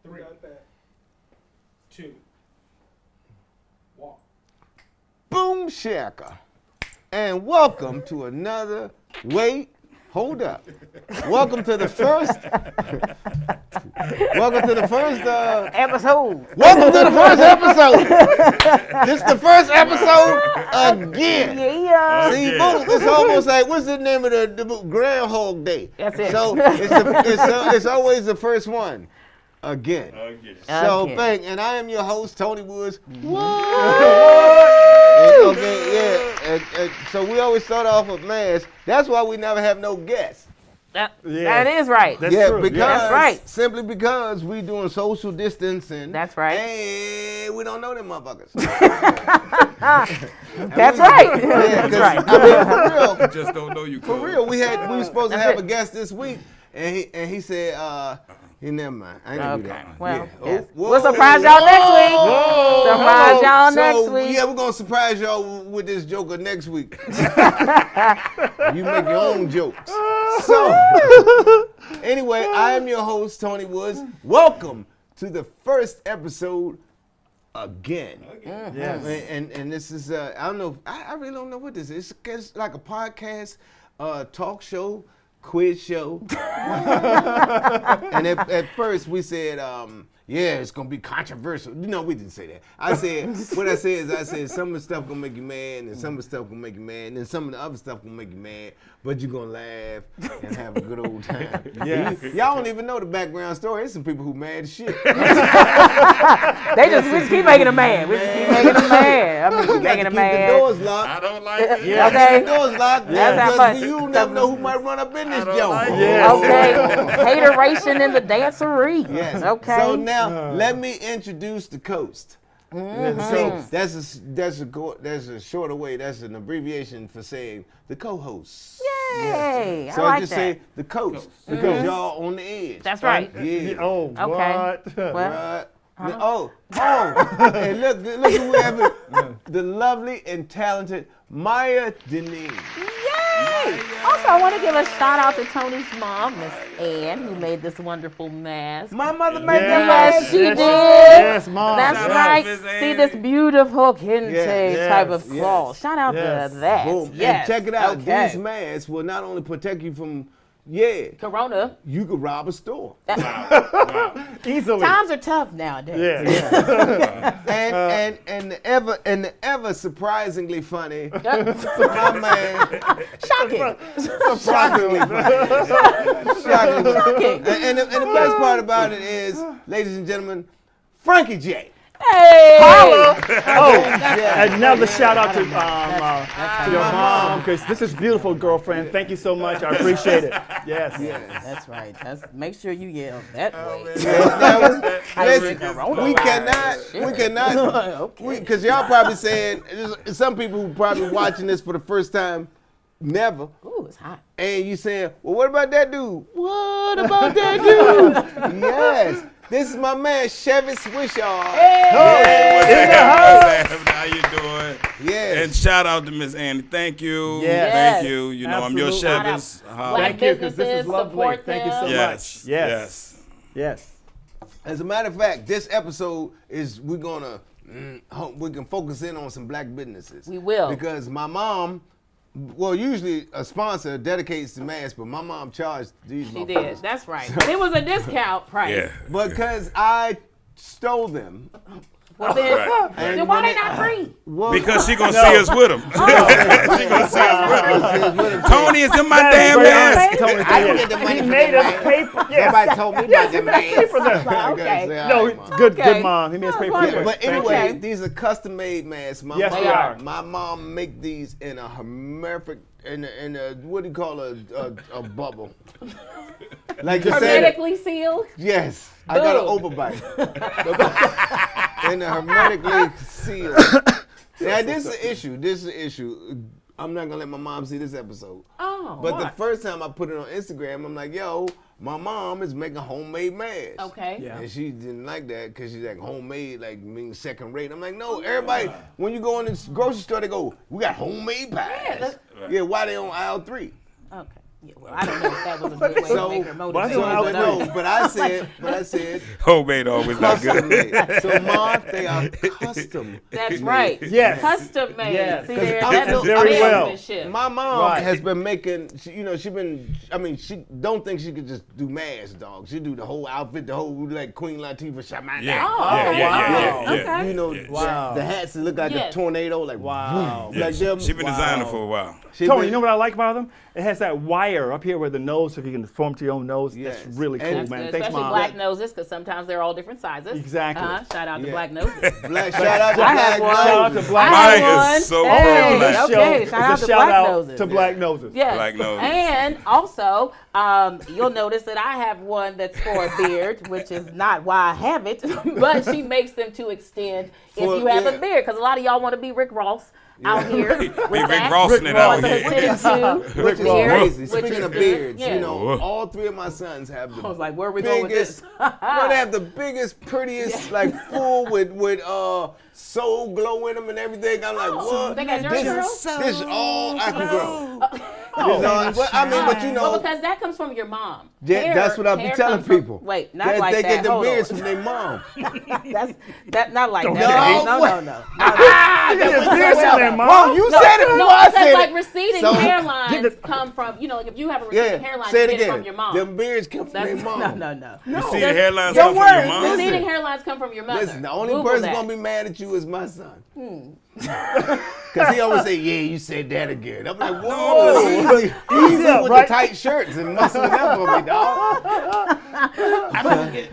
3, 2, 1. Boom shaka. And welcome to another, hold up. Welcome to the first episode. Welcome to the first episode. This is the first episode again. Yeah. See, it's almost like, what's the name of the Groundhog Day? That's it. So it's always the first one. Again. So and I am your host, Tony Woods. So we always start off with masks. That's why we never have no guests. That is right. That's true. That's right. Simply because we doing social distancing. That's right. And we don't know them motherfuckers. That's right. That's right. I mean, for real. Just don't know you. For real, we were supposed to have a guest this week, and he said, never mind. I ain't gonna do that. Well, yeah. We'll surprise y'all next week. Surprise y'all next week. Yeah, we're gonna surprise y'all with this joker next week. You make your own jokes. So, anyway, I am your host, Tony Woods. Welcome to the first episode again. Yes. And this is, I don't know, I really don't know what this is. It's like a podcast, talk show, quiz show. And at first we said, it's gonna be controversial. No, we didn't say that. I said some of the stuff gonna make you mad, and some of the stuff gonna make you mad, and then some of the other stuff gonna make you mad, but you're gonna laugh and have a good old time. Yeah. Y'all don't even know the background story. There's some people who mad as shit. We just keep making them mad. We just keep making them mad. I mean, keep making them mad. Keep the doors locked. I don't like it. Yeah. Okay. Keep the doors locked. Because you never know who might run up in this joint. like it. Yes. Okay. Hateration in the dancery. Yes. Okay. So now let me introduce the coast. So that's a shorter way. That's an abbreviation for saying the co-host. Yay. So I like just that. say the coast because y'all on the edge. That's right. Yeah. Oh, Okay. what? Well, Right. And look who we have here. The lovely and talented Myah Danene. Yay! Also, I want to give a shout out to Tony's mom, Miss Ann, who made this wonderful mask. My mother made the Yes, mask. she did. Yes, Mom. That's Shout out, right. Miss See Ann. this beautiful kente Yes, type of yes, cloth. Shout out yes. to that. Boom. Yes. And check it out. Okay. These masks will not only protect you from, Corona. you could rob a store. Easily. Times are tough nowadays. Yeah. And the ever surprisingly funny, my man, Shocking. shockingly funny. Shocking. And the best part about it is, ladies and gentlemen, Frankie J. Hey. Another shout out to your mom, because this is beautiful, girlfriend. Thank you so much. I appreciate it. Yes. That's right. Make sure you yell that way. We cannot, because y'all probably saying, some people who probably watching this for the first time, never. Ooh, it's hot. And you saying, well, what about that dude? What about that dude? Yes. This is my man, Schewitz Wishaw. What's happening? How you doing? Yes. And shout out to Miss Annie. Thank you. Yes. Thank you. You know, I'm your Absolutely. Chevys. Thank you, because this is lovely. Thank you so much. Yes. Yes. Yes. As a matter of fact, this episode is, we can focus in on some black businesses. We will. Because my mom, well, usually a sponsor dedicates the mask, but my mom charged these She motherfuckers. did. That's right. But it was a discount price. Yeah. Because I stole them. Well, then, Right. then why they not free? Well, Because she gonna see us with him. She gonna see us with him. Tony is in my damn mask. Tony, I didn't get the money he for made that us pay for Nobody told me about the mask. for them. Okay. No, good Okay. mom. He made us pay for Yeah, it. But Thank anyway, Okay. these are custom made masks. Yes, they are. My mom make these in a hermetic, in a what do you call a bubble? Like you said. Hermetically sealed? Yes, I got an Boom. overbite. And a hermetically sealed. Now this is an issue. I'm not gonna let my mom see this episode. Oh, But the what? first time I put it on Instagram, I'm like, yo, my mom is making homemade masks. Okay. Yeah. And she didn't like that because she's like, homemade, like means second rate. I'm like, no, everybody, when you go in the grocery store, they go, we got homemade pies. Yeah, Yeah, why they on aisle 3? Okay. Yeah, well, I don't know if that was a good way to make her motivated. But I said, Homemade always not custom good. made. So, Mom, they are custom. That's made. right. Yes. Custom made. Yes. See, 'Cause there, I that's know a very well. salesmanship. My mom Right. has been making, she don't think she could just do mask, dog. She do the whole outfit, the whole, like Queen Latifah, Shaman. Yeah. Oh, okay. Yeah. Okay. You know, Wow. the hats that look like Yes. the tornado, like, Wow. woo, like them. She been designing for a while. She Tony, been- you know what I like about them? It has that wire up here where the nose, so if you can form to your own nose. Yes. That's really cool, And- That's man. good, Thanks, especially Mom. black noses, because sometimes they're all different sizes. Exactly. Shout out to Yeah. black noses. Black, shout out to I have Black one. Shout out to Noses. black I have Mine one. is so Hey, pro-black. okay, It's shout out a to shout black out noses. to black noses. Yes. Black noses. And also, you'll notice that I have one that's for a beard, which is not why I have it, but she makes them to extend if For- you have yeah. a beard, because a lot of y'all want to be Rick Ross out here. Be with Rick that. Rossing it out But here. it's too, Which is beard, crazy. which Speaking is of good. beards, Yeah. you know, Whoa. all three of my sons have the I was like, where are we going with biggest, this? they have the biggest, prettiest, like full with soul glow in them and everything. I'm like, Oh, what? they got Jersey girls? This is all I can grow. But you Well, know, because that comes from your mom. yeah, that's what I be Hair telling comes from- people. Wait, not They like that. get the Hold beards on. from their mom. That's not like Don't that. say No, that. no. Beards from their mom. Mom, you No, said it before no, I because said like it. receding So- hairlines come from, like if you have a receding hairline, say it you get it again. from your mom. Them beards come from That's, their mom. no. You see the hairlines Don't come from worry, your mom? listen. Receding hairlines come from your mother. Listen, the only Google person that. gonna be mad at you is my son. Cause he always say, "Yeah, you said that again." I'm like, "Whoa, easy up, with right? the tight shirts and muscling up for me, dog."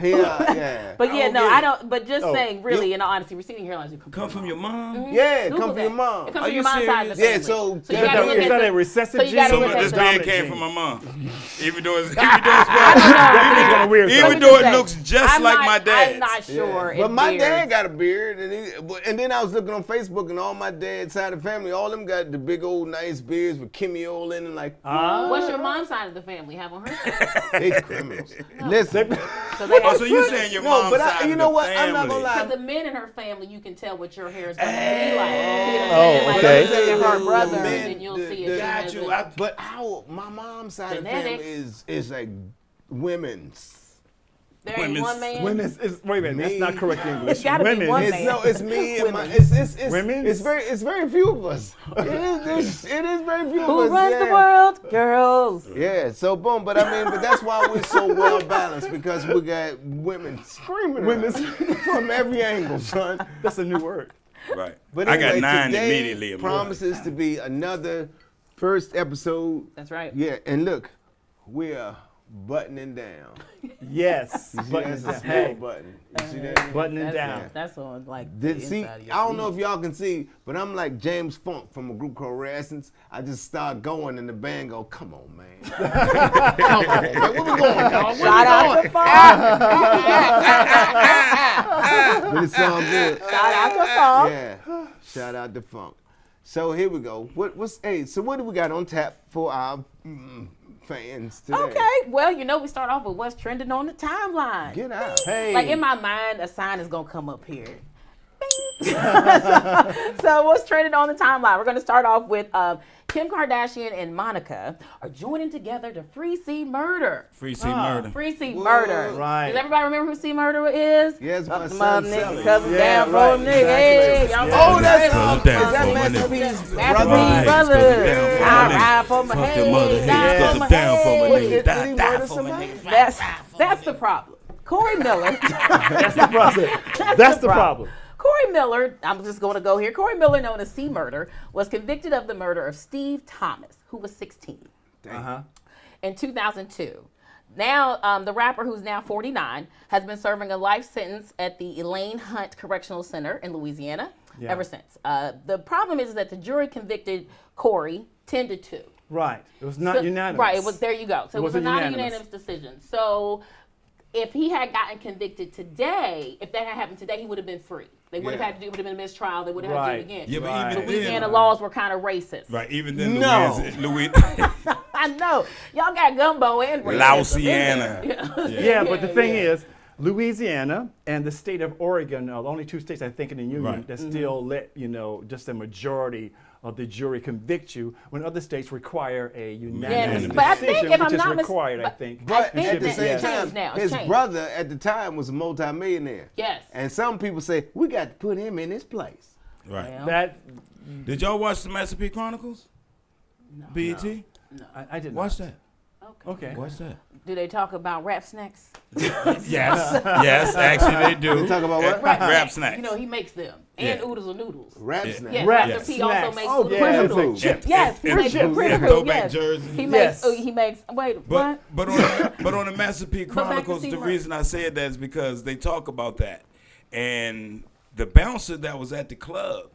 Yeah. But yeah, don't no, get I it. don't. But just saying, really, in all honesty, receding hairlines do Come from your mom? Yeah, Google come from your that. mom. It comes Are from your you mom's side of the serious? family. Yeah, so you that- gotta look is at that the- a recessive so you gotta gene? look So at this the beard dominant came gene. from my mom. Even though it's Kinda weird. Let even me though just it say, looks just I'm like not- my dad's. I'm not sure. But if my beards- dad got a beard, and then I was looking on Facebook, and all my dad's side of the family, all them got the big old nice beards with Kimmy all in, and like, What's your mom's side of the family have on her? they criminals. Listen, So they Oh, have, so you saying your No, mom's but side you of know the what? family? I'm not gonna lie. because the men in her family, you can tell what your hair is going to be like. Oh, okay. Like, if her brother, The men- and then you'll see the- it. Got you. But my mom's side of the family Genetics. is like women's. There ain't one man. Women's is, wait a minute, that's not correct English. It's gotta be Women. one is- man. It's me and my. Women's. It's Women's? It's very few of us. It is very few Who of us. runs the yeah. world? Girls. Yeah, so boom, but that's why we're so well balanced, because we got women screaming Women's- from every angle, son. That's a new word. Right. But I got anyway, 9 today immediately. in my life. promises to be another first episode. That's right. Yeah, and look, we are buttoning down. Yes. You see, Button that's it a down. small Hey, button. You see that? buttoning down. That's on like the See, inside of your I don't know sleeve. if y'all can see, but I'm like James Funk from a group called Reparations. I just start going, and the band go, "Come on, man, come on, man, where we going, y'all? Where Shout out to Funk. But it sounds good. Shout out to Funk. Yeah, shout out to Funk. So here we go. So what do we got on tap for our fans today? Okay, well, we start off with what's trending on the timeline. Get out. Hey. Like in my mind, a sign is gonna come up here. Bing. So what's trending on the timeline? We're gonna start off with Kim Kardashian and Monica are joining together to free C Murder. Free C murder. Free C Whoa. Murder. Right. Does everybody remember who C Murder is? Yes, my Up to son nigga, Sally. cause I'm Yeah, down for right, a nigga. Hey, exactly. y'all Yeah. Oh, that's Cause I'm is down that for my Master nigga. P's Master brother? P's Right, brother. cause I'm down for my I nigga. ride for my Fuck your mother, head, hey, die cause for I'm my down for my head. nigga. Did he Die murder for my somebody? nigga. That's the problem. Corey Miller. That's the problem. That's the problem. Corey Miller, I'm just going to go here. Corey Miller, known as C Murder, was convicted of the murder of Steve Thomas, who was 16, in 2002. Now, the rapper, who's now 49, has been serving a life sentence at the Elaine Hunt Correctional Center in Louisiana ever since. The problem is that the jury convicted Corey 10-2. Right. It was not unanimous. Right, it was, there you go. So it was wasn't not a unanimous. unanimous decision. So if he had gotten convicted today, if that had happened today, he would have been free. They would have had to do, it would have been a mistrial. They would have had to do it again. Yeah, but Right. even Louisiana then, laws were kind of racist. right? Even then, No. I know. Y'all got gumbo and racism. Louisiana. Yeah, but the thing is, Louisiana and the state of Oregon are the only two states I think in the union Right. that still let, just a majority of the jury convict you when other states require a unanimous But I decision, think if which I'm is not required, I think. But think at the that same it's time, changed now. It's his changed. brother at the time was a multimillionaire. Yes. And some people say, we got to put him in his place. Right. Well, That Did y'all watch the Master P Chronicles? No. BET? I didn't Watch that. Okay. Watch that. Do they talk about rap snacks? Yes. Yes, actually they do. They talk about what? Rap snacks. You know, he makes them. And Yeah. oodles of noodles. Rap Yeah. snack. Yes, Rap Master P snacks. also makes Oh, oodles yeah, of it's like noodles. chips. Yes, he And makes chips. Pretty And Cool, throwback yes. jerseys. He Yes. makes, wait, what? But on the Master P Chronicles, see the what- reason I said that is because they talk about that. And the bouncer that was at the club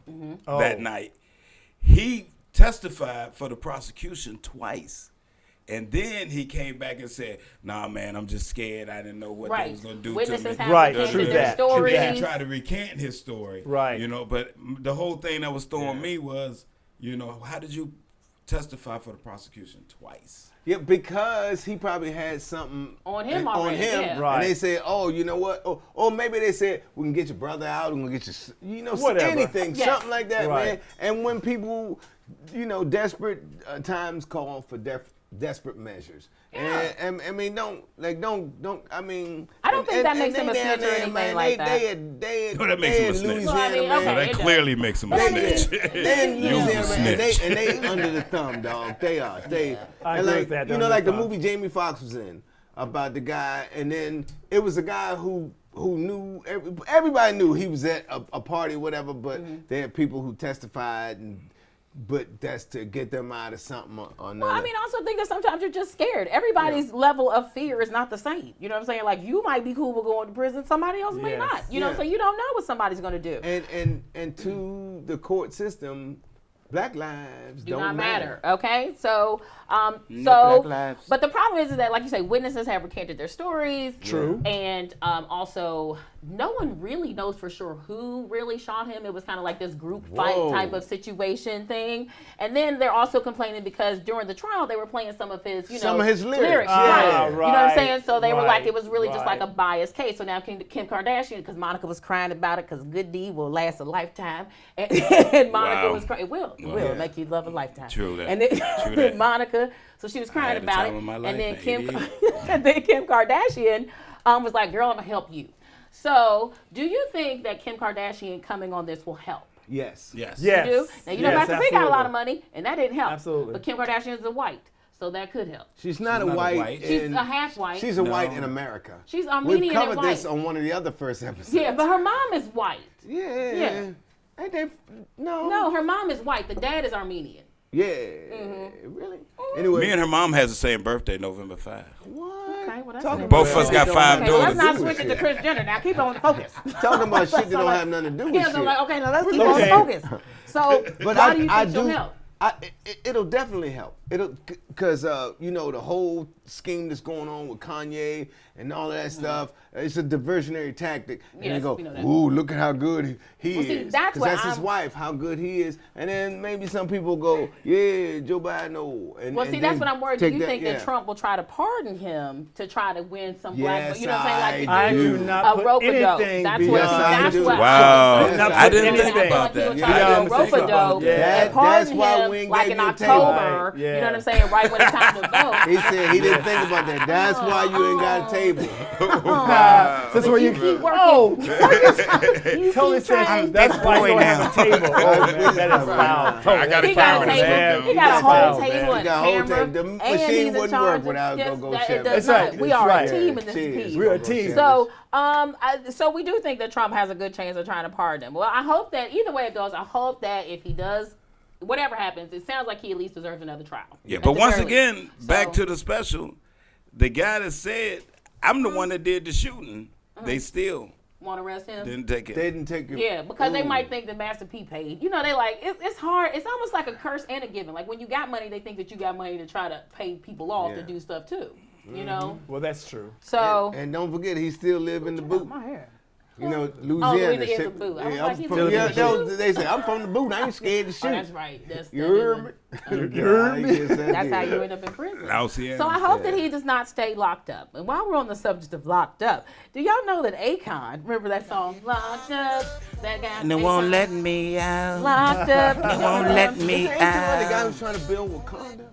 that Oh. night, he testified for the prosecution twice. And then he came back and said, "Nah, man, I'm just scared. I didn't know what they Right. was gonna do Witnesses to me." have Right, recanted true their that, true stories. that. He tried to recant his story. Right. You know, but the whole thing that was throwing me was, you know, how did you testify for the prosecution twice? Yeah, because he probably had something On him already, yeah. Right. And they said, oh, you know what? Or maybe they said, we can get your brother out, we're going to get you, Whatever. anything, Yes. something like that, Right. man. And when people, desperate times call for desperate measures. Yeah. And I mean, don't, I mean. I don't think that makes him a they down snitch or there, anything man, like they No, that makes him a snitch. Louisiana, Well, I mean, man. okay. That it does. clearly makes him a They snitch. in You was a Louisiana, man, snitch. and they under the thumb, dog. They are. They. I and agree like, with that. You They're know, under like the the thumb. movie Jamie Foxx was in about the guy, and then it was a guy who knew everybody knew he was at a party, whatever. But there are people who testified, but that's to get them out of something or another. Well, I mean, I also think that sometimes you're just scared. Everybody's level of fear is not the same. You know what I'm saying? Like, you might be cool with going to prison, somebody else may Yes. not. You know, Yeah. so you don't know what somebody's going to do. and to the court system, Black lives Do don't not matter. Okay, so No Black lives. but the problem is that, like you say, witnesses have recanted their stories. True. And also, no one really knows for sure who really shot him. It was kind of like this group fight Whoa. type of situation thing. And then they're also complaining because during the trial they were playing some of his, Some of his lyrics. Ah, right. You know what I'm right, saying? So they were like, right, it was really just like a right. biased case. So now Kim Kardashian, because Monica was crying about it, because good deed will last a lifetime, and Monica Wow. was crying. It will Yeah. make you love a lifetime. True that. And then True that. Monica, so she was crying had the about time it, of my and life then at Kim, 88. and then Kim Kardashian was like, "Girl, I'm gonna help you." So, do you think that Kim Kardashian coming on this will help? Yes. Yes. Yes. You do? Now, you know, Yes, Master P got a lot absolutely. of money, and that didn't help. Absolutely. But Kim Kardashian is a white, so that could help. She's not a not a white. white. She's in- a half white. She's a white No. in America. She's Armenian We've and covered white. this on one of the other first episodes. Yeah, but her mom is white. Yeah. Yeah. Ain't they? No. No, her mom is white. The dad is Armenian. Yeah. Mm-hmm. Really? Anyway. Me and her mom has the same birthday, November 5. What? Okay, well, that's Talking it. Both of us got Don't 5 have Okay, well, let's daughters. not do with switch it to shit. Kris Jenner. Now keep on focus. Talking about shit that So, don't like, have nothing to do with Yeah, shit. so like, okay, now let's keep Okay. on focus. So, But why do you I think she'll do. help? It'll definitely help. It'll because the whole scheme that's going on with Kanye and all of that stuff. It's a diversionary tactic. And Yes, they go, we know that. ooh, look at how good he Well, see, is. that's Because what that's his I'm- wife, how good he is. And then maybe some people go, yeah, Joe Biden. Oh. And, Well, and see, that's then what I'm worried. Do take you think yeah. that Trump will try to pardon him to try to win some Yes, black? You know what I'm saying? Like, I do do not a put rope-a-dope. anything That's beyond what. Yes, I That's do. what. Wow. would not I put didn't think anything about He that. would Yeah, try to beyond do the a thinking about rope-a-dope it. Yeah. and pardon That's why him we ain't like got in your table. October. Right, yeah. You know what I'm saying? Right when it's time to vote. He said he didn't think about that. That's why you ain't got a table. That's But where you you keep working. Oh, You Totally keep trying. says that's why you don't have a table. Oh, man, that is foul. I got He a got a camera. table. He got That's a whole foul, man. table He and got a whole camera. table. The and machine he's in wouldn't charge work of- without yes, Go-Go that- Chevy. It does That's right. not. We That's are right. a team in this Cheers. piece. We're a team. So, so we do think that Trump has a good chance of trying to pardon him. Well, I hope that either way it goes, I hope that if he does, whatever happens, it sounds like he at least deserves another trial. Yeah, At but the once very again, least. back So- to the special, the guy that said, I'm the one that did the shooting, they still Want to arrest him? didn't take it. They didn't take it. Yeah, because they Ooh. might think that Master P paid. You know, they like it's hard. It's almost like a curse and a given. Like when you got money, they think that you got money to try to pay people off to Yeah. do stuff too. You know, Well, that's true. so And don't forget, he still live in the boot. my hair. You know, Louisiana. Louisiana's shit. a boot. I was Yeah, like, I'm he's from, a yeah, boot. they say, I'm from the boot. I ain't scared to shoot. Oh, that's right. You heard me? You heard me? That's how you end up in prison. Louisiana. So I hope that he does not stay locked up. And while we're on the subject of locked up, do y'all know that Akon, remember that song, Locked Up? That guy. And they won't let me out. Locked up. They won't let me Ain't you the guy out. who's trying to build Wakanda?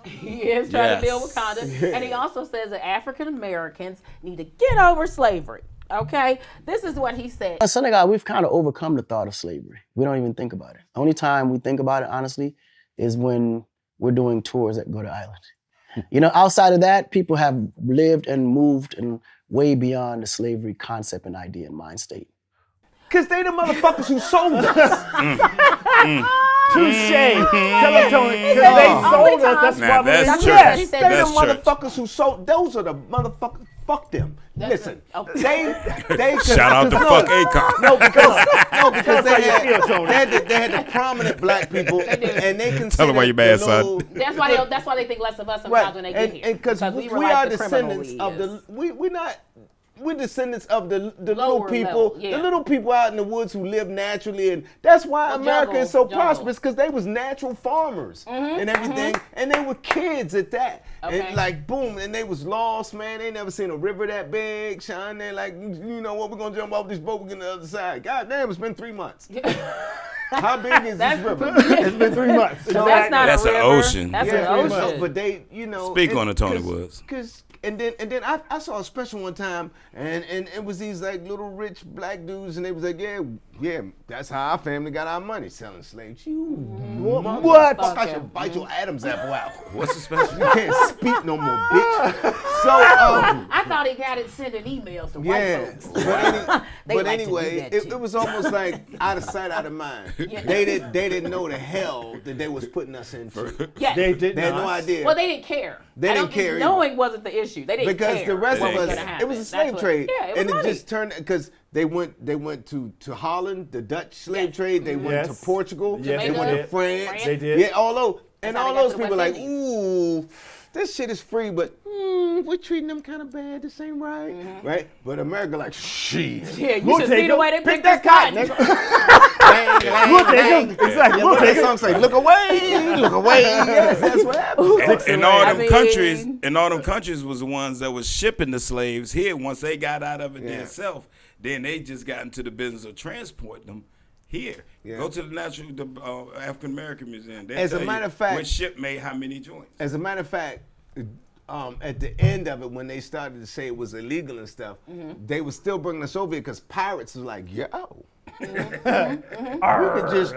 He is trying to build Yes. Wakanda. And he also says that African Americans need to get over slavery. Okay? This is what he said. In Senegal, we've kind of overcome the thought of slavery. We don't even think about it. The only time we think about it, honestly, is when we're doing tours that go to island. You know, outside of that, people have lived and moved and way beyond the slavery concept and idea and mind state. Because they the motherfuckers who sold us. Touche. Tell him, Tony. Because said they the sold only us. That's Now, why that's we church. yes. He They said the That's church. motherfuckers who sold. Those are the motherfuckers. Fuck them. Listen, Okay. they Shout out to fuck Akon. No, because That's how you feel, Tony. they had the prominent black people, and they consider Tell 'em why you mad, son. That's why they think less of us sometimes when they get here. And because we we were like are the criminal descendants of is. we're descendants of the little Lower people, level, yeah. the little people out in the woods who live naturally, and that's why America is so prosperous, because they was natural farmers and everything, and they were kids at that. Okay. And like boom, and they was lost, man. They never seen a river that big, Sean. They like, you know what? We're gonna jump off this boat. We're going to the other side. God damn, it's been 3 months. How big is this river? It's been 3 months. That's not That's a an river. ocean. That's Yeah, an ocean. but they, you know. Speak on it, Tony Woods. And then I saw a special one time, and it was these like little rich black dudes, and they was like, yeah, that's how our family got our money, selling slaves. You what? Fuck, I should bite your Adam's apple out. What's the special? You can't speak no more, bitch. So I thought he got it sending emails to white folks. They but like to do anyway, that, it too. was almost like out of sight, out of mind. They didn't know the hell that they was putting us into. Yes. They did They had not. no idea. Well, they didn't care. They I didn't don't think care either. Knowing wasn't the issue. They didn't Because care. the rest what of was us, gonna happen. it was a That's slave what- trade, Yeah, it was and money. it just turned because they went to Holland, the Dutch slave Yes. trade. They went Yes. to Portugal. Yes, they they went to did. France. They did. Yeah, all those and how all they got those to the people West like, Indies. ooh, this shit is free, but we're treating them kind of bad. This ain't right, right? But America like, shit. Yeah, you We'll should take see the them. way they Pick picked that this cotton. cotton. We'll take them. Exactly. Yeah, We'll what take that them. song say? Look away, look away. Yes, that's what happened. And all I them mean- countries, and all them countries was the ones that was shipping the slaves here. Once they got out of it Yeah. themselves, then they just got into the business of transporting them here. Yeah. Go to the African American Museum. They As a tell matter you of fact- what ship made how many joints. As a matter of fact, at the end of it, when they started to say it was illegal and stuff, they were still bringing us over here because pirates was like, yo, we could just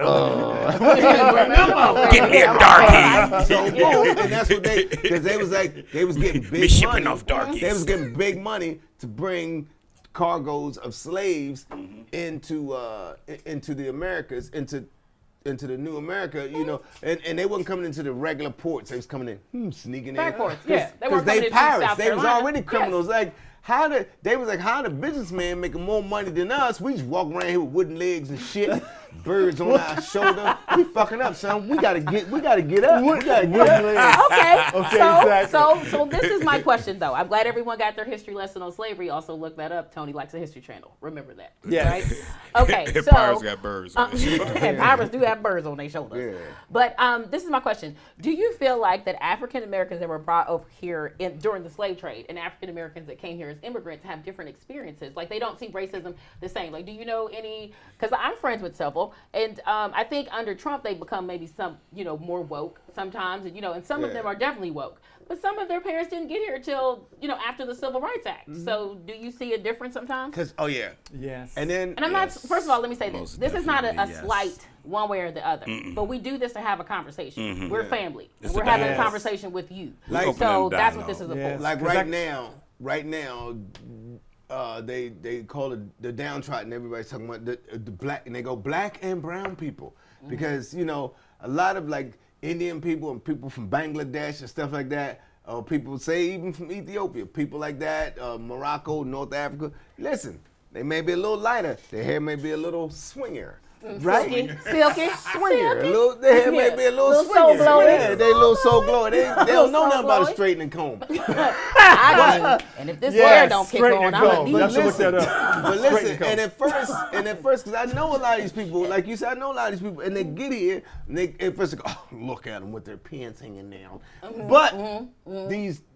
Get me a darkie. so boom, and that's what because they was like they was getting Me big shipping money. off darkies. They was getting big money to bring cargoes of slaves into the Americas, into the new America, you know, and they wasn't coming into the regular ports. They was coming in, sneaking in. Back ports, yeah. They Because weren't coming they into pirates. South They was Carolina. already criminals. Like, how the businessman making more money than us? We just walk around here with wooden legs and shit, birds on our shoulder. We fucking up, son. We gotta get up. We gotta get up. Okay. Okay, so, exactly. so this is my question though. I'm glad everyone got their history lesson on slavery. Also look that up. Tony likes a History Channel. Remember that. Yes. Right? Okay. So Pirates got birds on their shoulder. and pirates do have birds on their shoulders. Yeah. But this is my question. Do you feel like that African Americans that were brought over here during the slave trade and African Americans that came here as immigrants have different experiences? Like they don't see racism the same. Like do you know any, because I'm friends with several, and I think under Trump they become maybe some, more woke sometimes, and and some of them are definitely woke. But some of their parents didn't get here till, after the Civil Rights Act. So do you see a difference sometimes? Cause Yes. and then And I'm not, first of all, let me say this. Most This is not a definitely, yes. slight one way or the other. But we do this to have a conversation. We're family. It's We're a having a dialogue. conversation with you. Like- So Open that's what this is dialogue. for. like 'Cause right now, they call it the downtrodden. Everybody's talking about the black, and they go black and brown people because a lot of like Indian people and people from Bangladesh and stuff like that. People say even from Ethiopia, people like that, Morocco, North Africa. Listen, they may be a little lighter. Their hair may be a little swingier. right? Silky. Swinger. A little, they had maybe a little Little soul swinger. blowing. Yeah, they little soul blowing. They don't know soul nothing about a blowing. straightening comb. I do. And if this hair don't kick straighten on, and I'm go. gonna Y'all need should you. look that up. But Straighten listen, and go. and at first, because I know a lot of these people, like you said, I know a lot of these people, and they get here, and they at first they go, oh, look at them with their pants hanging down. But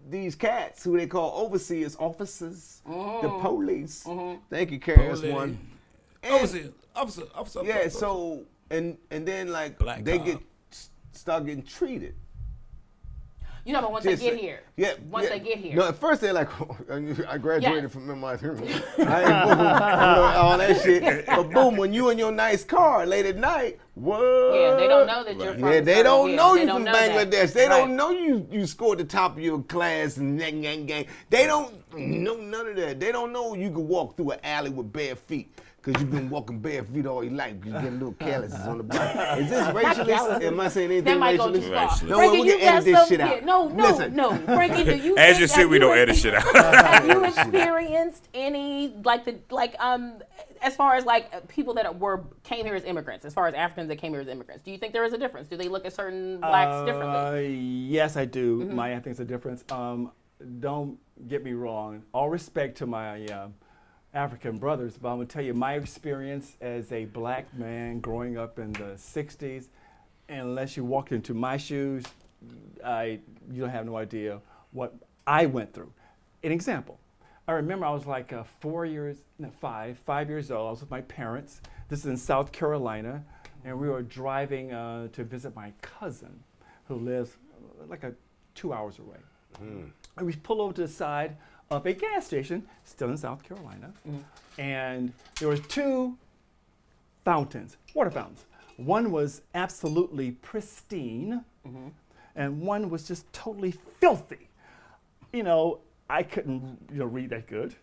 these cats, who they call overseers, officers, the police. Thank you, Carrie. That's one. And- Officer. yeah. So and then like Black they cop. start getting treated. You know, but once they Just get like- here. Yeah. Once yeah. they get here. No, at first they're like, I graduated Yes. from MIT. All that shit. But boom, when you in your nice car late at night, what? Yeah, they don't know that you're from. Yeah, they don't know you from that. Bangladesh. They Right. don't know you scored the top of your class and gang. They don't know none of that. They don't know you can walk through an alley with bare feet. Because you've been walking bare feet all your life because you get a little calluses on the body. Is this racist? Am I saying anything That might go too racist? far. Racist. No, Frankie, we you can got edit this some shit out. here. No, Listen. Frankie, do you? As you think- see, have we don't you- edit shit out. Have you experienced any as far as like people that came here as immigrants, as far as Africans that came here as immigrants? Do you think there is a difference? Do they look at certain blacks differently? Yes, I do. Myah, I think it's a difference. Don't get me wrong. All respect to my African brothers, but I'm gonna tell you my experience as a black man growing up in the 60s, and unless you walked into my shoes, you don't have no idea what I went through. An example, I remember I was like 5 years old. I was with my parents. This is in South Carolina, and we were driving to visit my cousin who lives like 2 hours away. And we pull over to the side of a gas station, still in South Carolina, and there were two fountains, water fountains. One was absolutely pristine, and one was just totally filthy. You know, I couldn't read that good.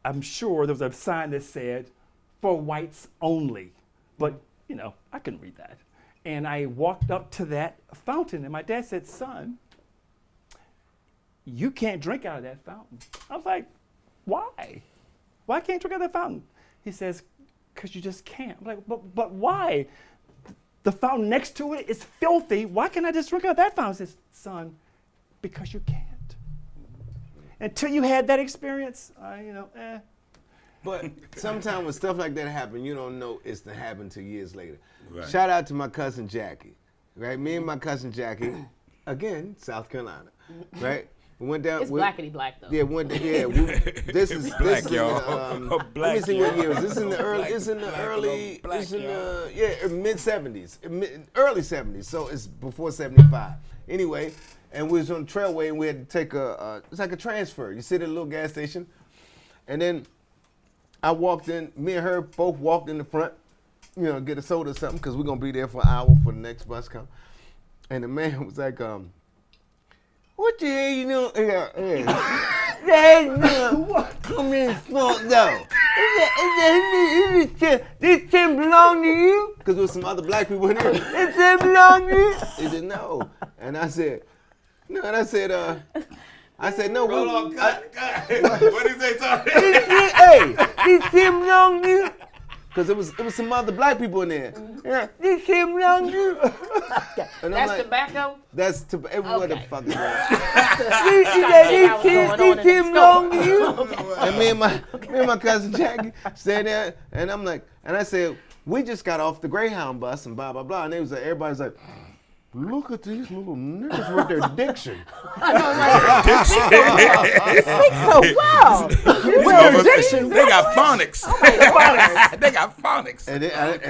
I'm sure there was a sign that said, for whites only, but I couldn't read that. And I walked up to that fountain, and my dad said, son, you can't drink out of that fountain. I was like, why? Why can't you drink out of that fountain? He says, because you just can't. I'm like, but why? The fountain next to it is filthy. Why can't I just drink out of that fountain? He says, son, because you can't. Until you had that experience, But sometimes when stuff like that happen, you don't know it's to happen till years later. Right. Shout out to my cousin Jackie, right? Me and my cousin Jackie, again, South Carolina, right? We went down. It's blackity black though. Yeah, this is Black, this y'all. is let Black, me see what y'all. year. This is in the early. Black, It's in the black, early. black, It's in y'all. the mid '70s, early '70s. So it's before '75. Anyway, and we was on the trailway and we had to take it's like a transfer. You sit at a little gas station, and then I walked in. Me and her both walked in the front. Get a soda or something because we're gonna be there for an hour for the next bus come. And the man was like, what the hell you doing? Come in, smoke though. This can belong to you? Because there was some other black people in there. This can belong to you? He said, no. And I said, no. And I said, no. Hold on, cut. What did he say, Tony? This can belong to you? Because it was some other black people in there. Yeah, this can belong to you. And I'm That's like, tobacco. that's what the Okay. fuck is Trying that? to figure out what's going on in This the can belong to store. you. And me and my cousin Jackie stayed there, and I'm like, and I said, we just got off the Greyhound bus and blah blah blah, and they was like, everybody's like, look at these little niggas with their diction. So wow. They got phonics. They got phonics. And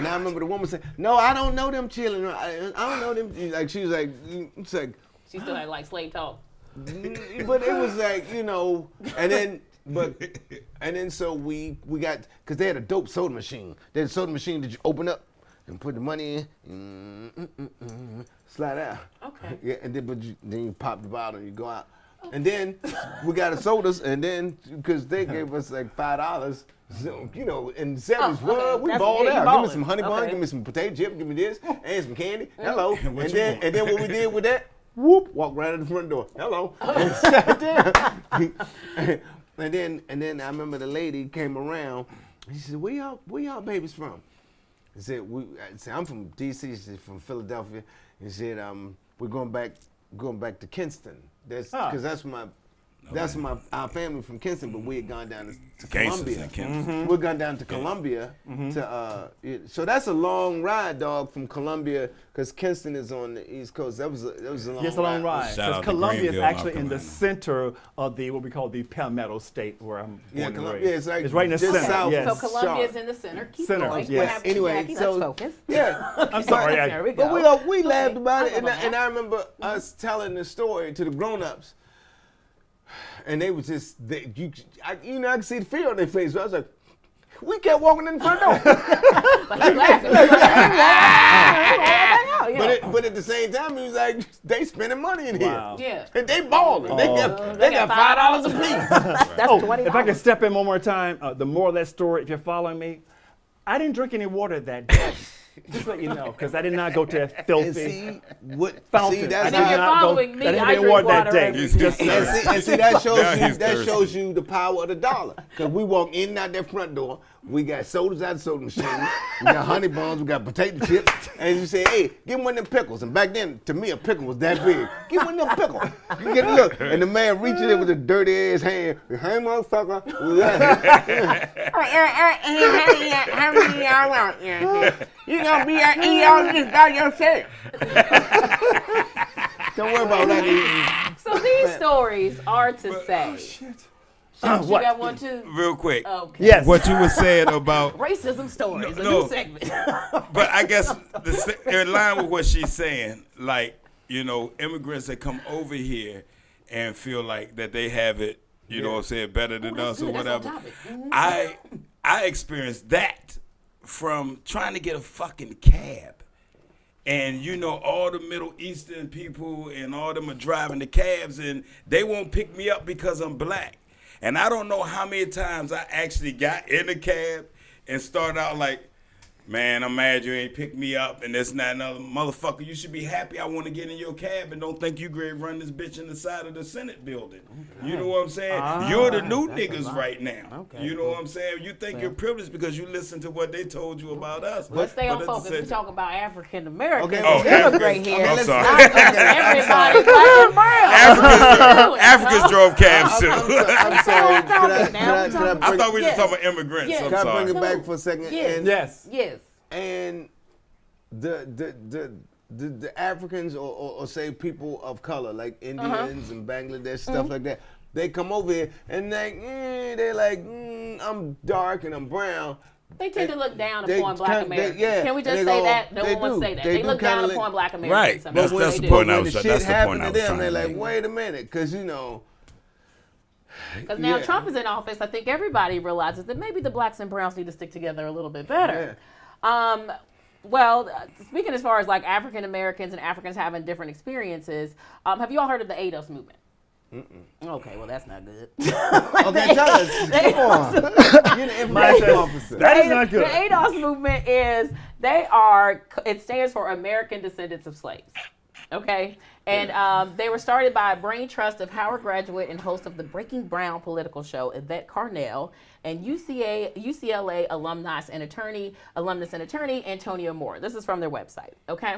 I remember the woman said, no, I don't know them children. I don't know them. Like she was like, it's like. She still had like slave talk. But it was like, and then so we got, because they had a dope soda machine. They had a soda machine that you open up and put the money in, slide out. Okay. Yeah, and then you pop the bottle and you go out. And then we got the sodas, and then, because they gave us like $5, so, in the 70s, okay. well, we That's- balled yeah, you out. Give me ballin'. some honey bun, Okay. give me some potato chip, give me this, and some candy. Hello. And What you then, want? and then what we did with that, whoop, walk right out the front door. Hello. And sat down. And then I remember the lady came around. She said, where y'all babies from? He said, I'm from D.C., she's from Philadelphia. He said, we're going back to Kinston. That's our family from Kinston, but we had gone down to Columbia. We've gone down to Columbia so that's a long ride, dog, from Columbia, because Kinston is on the East Coast. That was a long ride. Yes, a long ride. Shout out Because to Columbia is Greenville, actually North in the Carolina. center of what we call the Palmetto State, where I'm born and Columbia. raised. It's right in the just center. south. Yes. So Columbia's Sharp. in the center. Keep Center, going. yes. What happened, Anyway, Jackie? so Let's focus. yeah. I'm sorry. There we go. But we laughed about it, I love and that. I remember us telling the story to the grown-ups, and they was just, I could see the fear on their face. So I was like, we kept walking in the front door. But he laughing. He's like, But at the same time, he was like, they spending money in here. Wow. yeah. And they balling. They got $5 a piece. That's $20. If I could step in one more time, the moral of that story, if you're following me, I didn't drink any water that day. Just let you know, because I did not go to that And filthy see what? fountain. See, I that's did Now you're not go. following me, I didn't I have any drink water that water day. every Just day. and see that shows Now you he's thirsty. the power of the dollar. Because we walk in and out that front door, we got sodas out of the soda machine, we got honey buns, we got potato chips, and you say, hey, give me one of them pickles. And back then, to me, a pickle was that big. Give me one of them pickles. You get a look, and the man reaching in with a dirty ass hand. Hey, motherfucker. How many y'all want? You gonna be an ER just by yourself. Don't worry about that. So these stories are to say. You What? got one too? Real quick. Okay. Yes. What you were saying about, Racism stories, a No. new segment. but I guess in line with what she's saying, like, immigrants that come over here and feel like that they have it, you know what I'm saying, better than us or good. That's whatever. on topic. I experienced that from trying to get a fucking cab. And all the Middle Eastern people and all them are driving the cabs, and they won't pick me up because I'm black. And I don't know how many times I actually got in a cab and started out like, man, I'm mad you ain't picked me up and this and that another. Motherfucker, you should be happy I want to get in your cab and don't think you great run this bitch in the side of the Senate building. Okay. You know what I'm saying? You're the new niggas right now. Okay, you know what I'm saying? You think you're privileged because you listen to what they told you about us. Let's stay on But at the focus. same We're talking about African Americans. Okay, Oh, immigrant here. I'm Let's sorry. not everybody black and brown. Africans drove cabs too. I'm sorry. Could I I thought we were just talking about immigrants. Yes. I'm Can I sorry. bring it back for a second? Yes. And, Yes. Yes. and the Africans or say people of color like Indians and Bangladesh stuff like that, they come over here and they're like, I'm dark and I'm brown. They tend to look down They upon black kind- Americans. yeah, Can we just and say they go- that? No they one wants to do. say that. They They do look down kinda upon like- black Americans. Right. sometimes. But That's when the they- point I when was- the that's shit the point happened I to was them, trying they're to like, make. wait a minute, because Because now Yeah. Trump is in office, I think everybody realizes that maybe the blacks and browns need to stick together a little bit better. Well, speaking as far as like African Americans and Africans having different experiences, have you all heard of the ADOS movement? Okay, well that's not good. okay, tell us. Come on. You're the information officer. That is not good. The ADOS movement is it stands for American Descendants of Slaves. Okay, and they were started by a brain trust of Howard graduate and host of the Breaking Brown political show, Yvette Carnell, and UCLA alumnus and attorney Antonio Moore. This is from their website. Okay.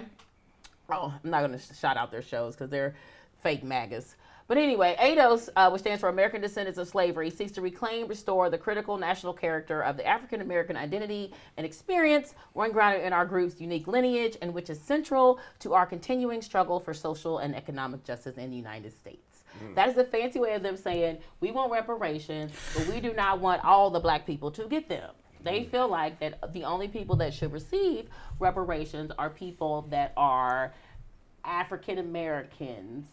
Oh, I'm not going to shout out their shows because they're fake MAGAs. But anyway, ADOS, which stands for American Descendants of Slavery, seeks to reclaim, restore the critical national character of the African American identity and experience, one grounded in our group's unique lineage, and which is central to our continuing struggle for social and economic justice in the United States. That is a fancy way of them saying, we want reparations, but we do not want all the black people to get them. They feel like that the only people that should receive reparations are people that are African Americans.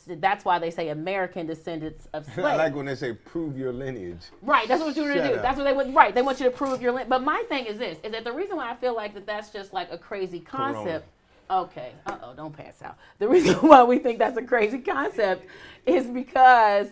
That's why they say American descendants of slaves. I like when they say prove your lineage. Right, that's what you're going to Shut do. up. That's what they would. Right, they want you to prove your. But my thing is this: is that the reason why I feel like that's just like a crazy concept. Okay, don't pass out. The reason why we think that's a crazy concept is because,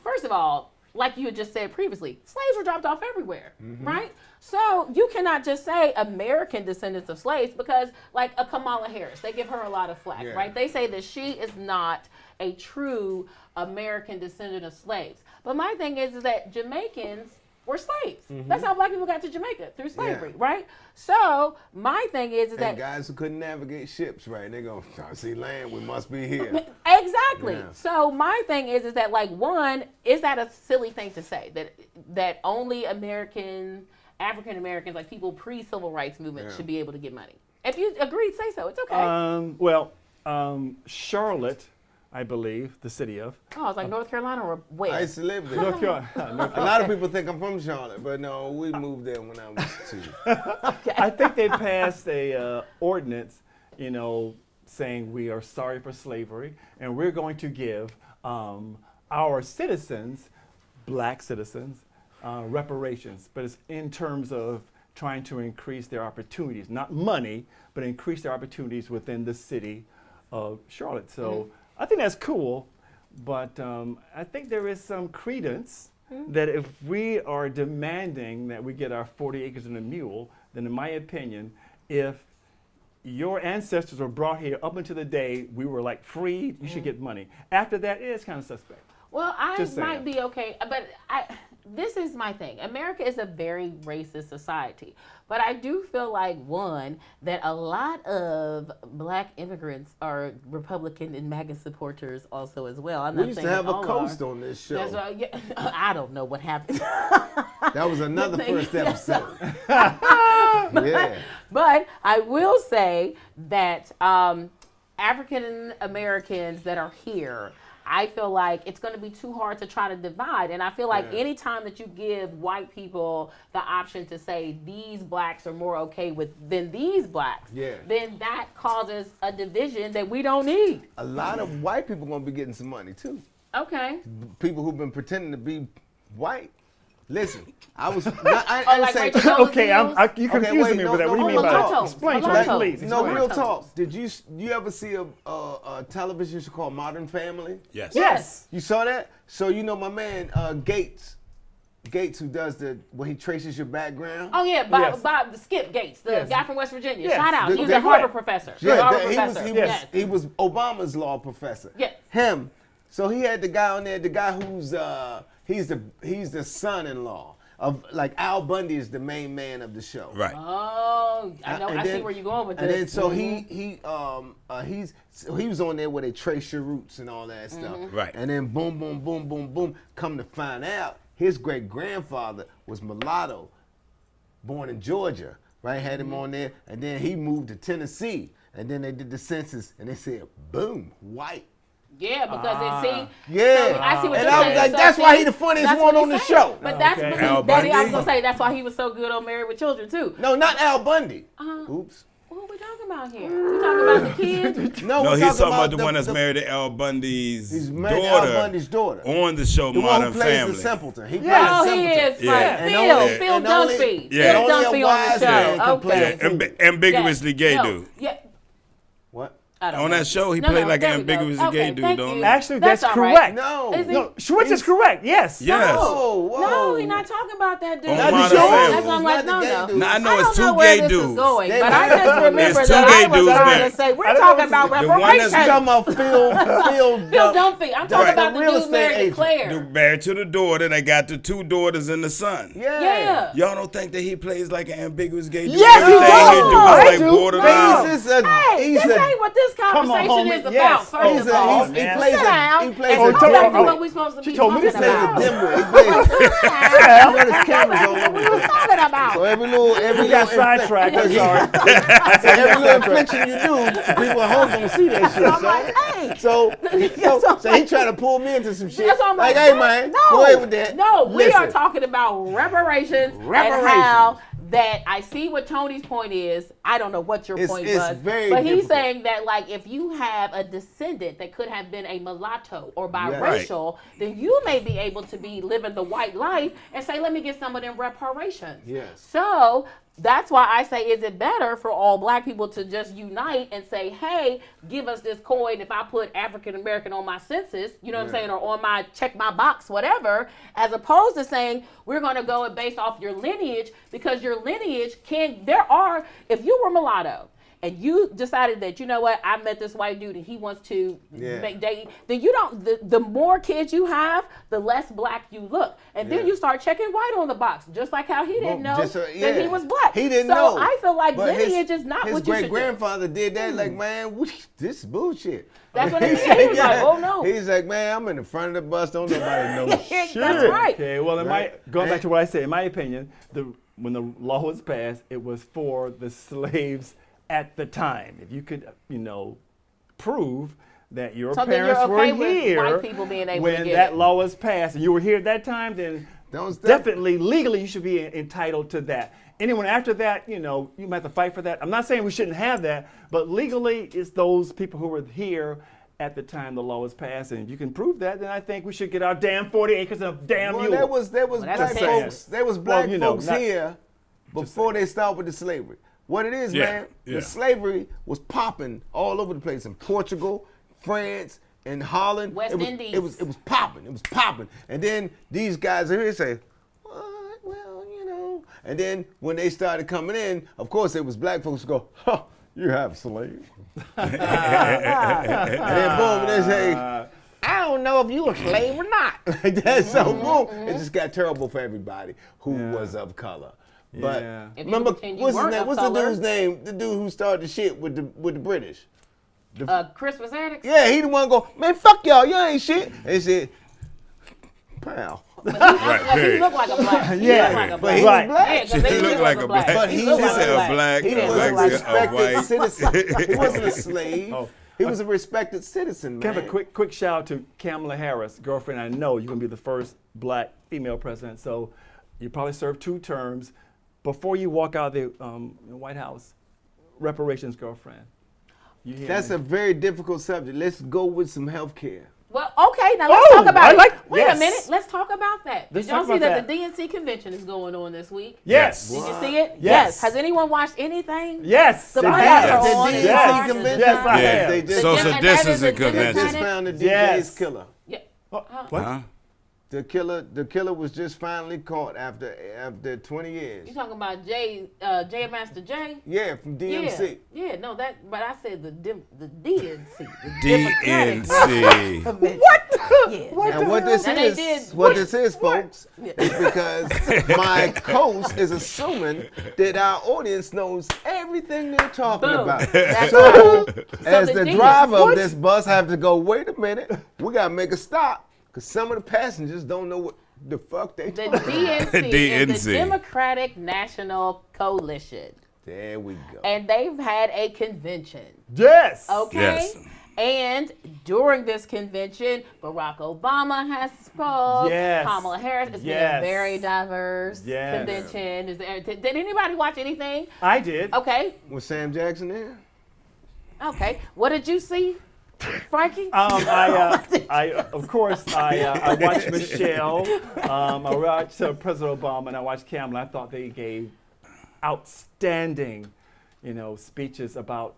first of all, like you had just said previously, slaves were dropped off everywhere, right? So you cannot just say American descendants of slaves because, like a Kamala Harris, they give her a lot of flack, Yeah. right? They say that she is not a true American descendant of slaves. But my thing is that Jamaicans were slaves. That's how black people got to Jamaica, through slavery, Yeah. right? So my thing is And that guys who couldn't navigate ships, right? They go, see land, we must be here. exactly. Yeah. So my thing is that like one, is that a silly thing to say that only African Americans, like people pre-civil rights movement, Yeah. should be able to get money? If you agree, say so. It's okay. Charlotte, I believe, the city of Oh, it's like North Carolina or where? I used to live there. North Carolina. A lot of people think I'm from Charlotte, but no, we moved there when I was 2. I think they passed a ordinance, saying we are sorry for slavery, and we're going to give our citizens, black citizens, reparations. But it's in terms of trying to increase their opportunities, not money, but increase their opportunities within the city of Charlotte. So I think that's cool, but I think there is some credence that if we are demanding that we get our 40 acres and a mule, then in my opinion, if your ancestors were brought here up until the day we were like freed, you should get money. After that, it's kind of suspect. Well, I Just saying. might be okay, but this is my thing. America is a very racist society, but I do feel like, one, that a lot of black immigrants are Republican and MAGA supporters also as well. I'm We not used to saying have that a all coast are. on this show. That's why, yeah, I don't know what happened. That was another first episode. But- Yeah. But I will say that African Americans that are here, I feel like it's going to be too hard to try to divide. And I feel like anytime that you give white people the option to say these blacks are more okay with than these blacks, then that causes a division that we don't need. A lot of white people going to be getting some money, too. Okay. People who've been pretending to be white. Listen, I was. I like say, Rachel Dolezal? Okay, you're confusing wait, me no, with that. What do you no, mean by that? mulattoes. Explain to me, Mulattoes. please. no, Explain. real talk. Did you ever see a television show called Modern Family? Yes. Yes. You saw that? So you know my man Gates, who does when he traces your background. Oh yeah, Yes. Bob Skip Gates, the Yes. guy from West Virginia. Yes. Shout out. The- He's the- a Harvard right. professor. Yeah, Harvard he professor. was he was Obama's law professor. Yes. Him. So he had the guy on there, the guy who's he's the son-in-law of, like, Al Bundy is the main man of the show. Right. Oh, I know. And I then- see where you're going with And then this. so he was on there where they trace your roots and all that stuff. Right. And then boom, boom, boom, boom, boom. Come to find out, his great grandfather was mulatto, born in Georgia. Right, had him on there, and then he moved to Tennessee, and then they did the census, and they said, boom, white. Yeah, because it see. Yeah. So I see what And you're I was saying. like, So that's see, why he the funniest that's one what on he's the saying. show. But that's Okay. what Al he, that, I was Bundy? gonna say. That's why he was so good on Married with Children too. No, not Al Bundy. Uh-huh. Oops. What are we talking about here? We talking about the kids? No, No, we're he's talking about the the one that's married to Al Bundy's He's married to daughter. Al Bundy's daughter. On the show The one Modern who plays Family. the simpleton. He plays Oh, the he simpleton. is. Yeah. Right. And Phil only- Phil and only- Dunphy. Yeah. Phil only a Dunphy on the wise man show. can play Okay. that fool. Ambiguously gay No, dude. Yeah. What? I don't On know. that show, he No, played no, like an there we go. ambiguously gay Okay, dude, thank don't you. he? Actually, that's all right. correct. No. Is he? No, Schewitz is correct. Yes. Yes. Whoa, whoa. No, he's not talking about that dude. On Not the Modern show. Family. That's why I'm like, Not the gay no. dude. Now, I know I it's don't know two where gay this is dudes. going, They but I married. just remember It's two that gay I was dudes trying married. to say we're I don't talking know about the one reparations. that's- You talking about Phil Phil Dunphy. I'm talking Right. about the Real dude estate married to agent. Claire. Dude married to the daughter. They got the two daughters and the son. Yeah. Y'all don't think that he plays like an ambiguous gay dude? Yes, he Everything does. he do I is like do. borderline. He's a, Hey, he's this a, ain't what this Come on, conversation homie. is about. Yes. First he's of a, all, he man. plays sit a, down he plays and a, come told- back to oh, what we supposed to she be told me to talking plays a about. dimwit. He plays, Sit you know, there's cameras all over We the was place. talking about. So every little We got sidetracked. I'm sorry. So every little infliction you do, people at home gonna see that shit. I'm like, hey. So he trying to pull me into some shit. That's what I'm Like, like, hey man, no, go ahead with that. No, we are Listen. talking about reparations and how that I see what Tony's point is. I don't know what your point it's was, very but he's difficult. saying that like if you have a descendant that could have been a mulatto or biracial, then you may be able to be living the white life and say, let me get some of them reparations. Yes. So that's why I say, is it better for all black people to just unite and say, hey, give us this coin if I put African American on my census, you know what I'm saying, or on my check my box, whatever, as opposed to saying we're going to go based off your lineage, because your lineage if you were mulatto and you decided that, you know what, I met this white dude and he wants to date, then you don't, the more kids you have, the less black you look. And then you start checking white on the box, just like how he didn't know that he was black. He didn't know. So I feel like But lineage is not what you should do. His great-grandfather did that, like, man, this is bullshit. That's what he said. He was like, oh no. He's like, man, I'm in the front of the bus, don't nobody know shit. That's right. Okay, well, going back to what I said, in my opinion, when the law was passed, it was for the slaves at the time. If you could, prove that your parents okay were with here white people being able when to get that it. law was passed and you were here at that time, then definitely legally you should be entitled to that. Anyone after that, you might have to fight for that. I'm not saying we shouldn't have that, but legally it's those people who were here at the time the law was passed, and if you can prove that, then I think we should get our damn 40 acres of damn Well, mule. there was black folks. There was black folks here before they started with the slavery. What it is, man, the slavery was popping all over the place in Portugal, France, and Holland. West Indies. It was popping. It was popping. And then these guys are here say, what? Well, And then when they started coming in, of course, it was black folks who go, huh, you have slaves. And then boom, they say, I don't know if you a slave or not. like that. So boom, it just got terrible for everybody who was of color. But remember, what's his name? What's the dude's name? The dude who started the shit with the British. Christmas Antics? Yeah, he the one go, man, fuck y'all, you ain't shit. They said, pal. He looked like a black. But he was black. He looked like a black. But he She said a black, He was a a respected white. citizen. He wasn't a slave. He was a respected citizen, man. Give a quick shout out to Kamala Harris, girlfriend. I know you're gonna be the first black female president, so you probably serve 2 terms. Before you walk out of the White House, reparations, girlfriend. That's a very difficult subject. Let's go with some health care. Well, okay, now let's talk about it. Wait a minute, yes. let's talk about that. Did Let's y'all talk see about that the DNC convention is going on this week? Yes. Did you see it? Yes. Has anyone watched anything? Yes. The they podcasts have. are on. The and DNC watching convention? the Yes, I time. have. They just, Social And that is distancing a they convention. just found the DJ's Yes. killer. Yeah. What? Huh? The killer was just finally caught after 20 years. You talking about J Master J? Yeah, from DMC. Yeah, no, but I said the DNC. DNC. What? Yeah. And what this Now they is, did- folks, is because my host is assuming that our audience knows everything they're talking Boom. about. That's So, right. as So the the driver DNC of this bus have to go, wait a minute, we gotta make a stop, because some of the passengers don't know what the fuck they The talking about. DNC is the DNC. Democratic National Coalition. There we go. And they've had a convention. Yes. Okay? Yes. And during this convention, Barack Obama has spoke. Yes. Kamala Harris. It's been Yes. a very diverse Yes. convention. Did anybody watch anything? I did. Okay. Was Sam Jackson there? Okay. What did you see, Frankie? Of course, I watched Michelle. I watched President Obama, and I watched Kamala. I thought they gave outstanding, speeches about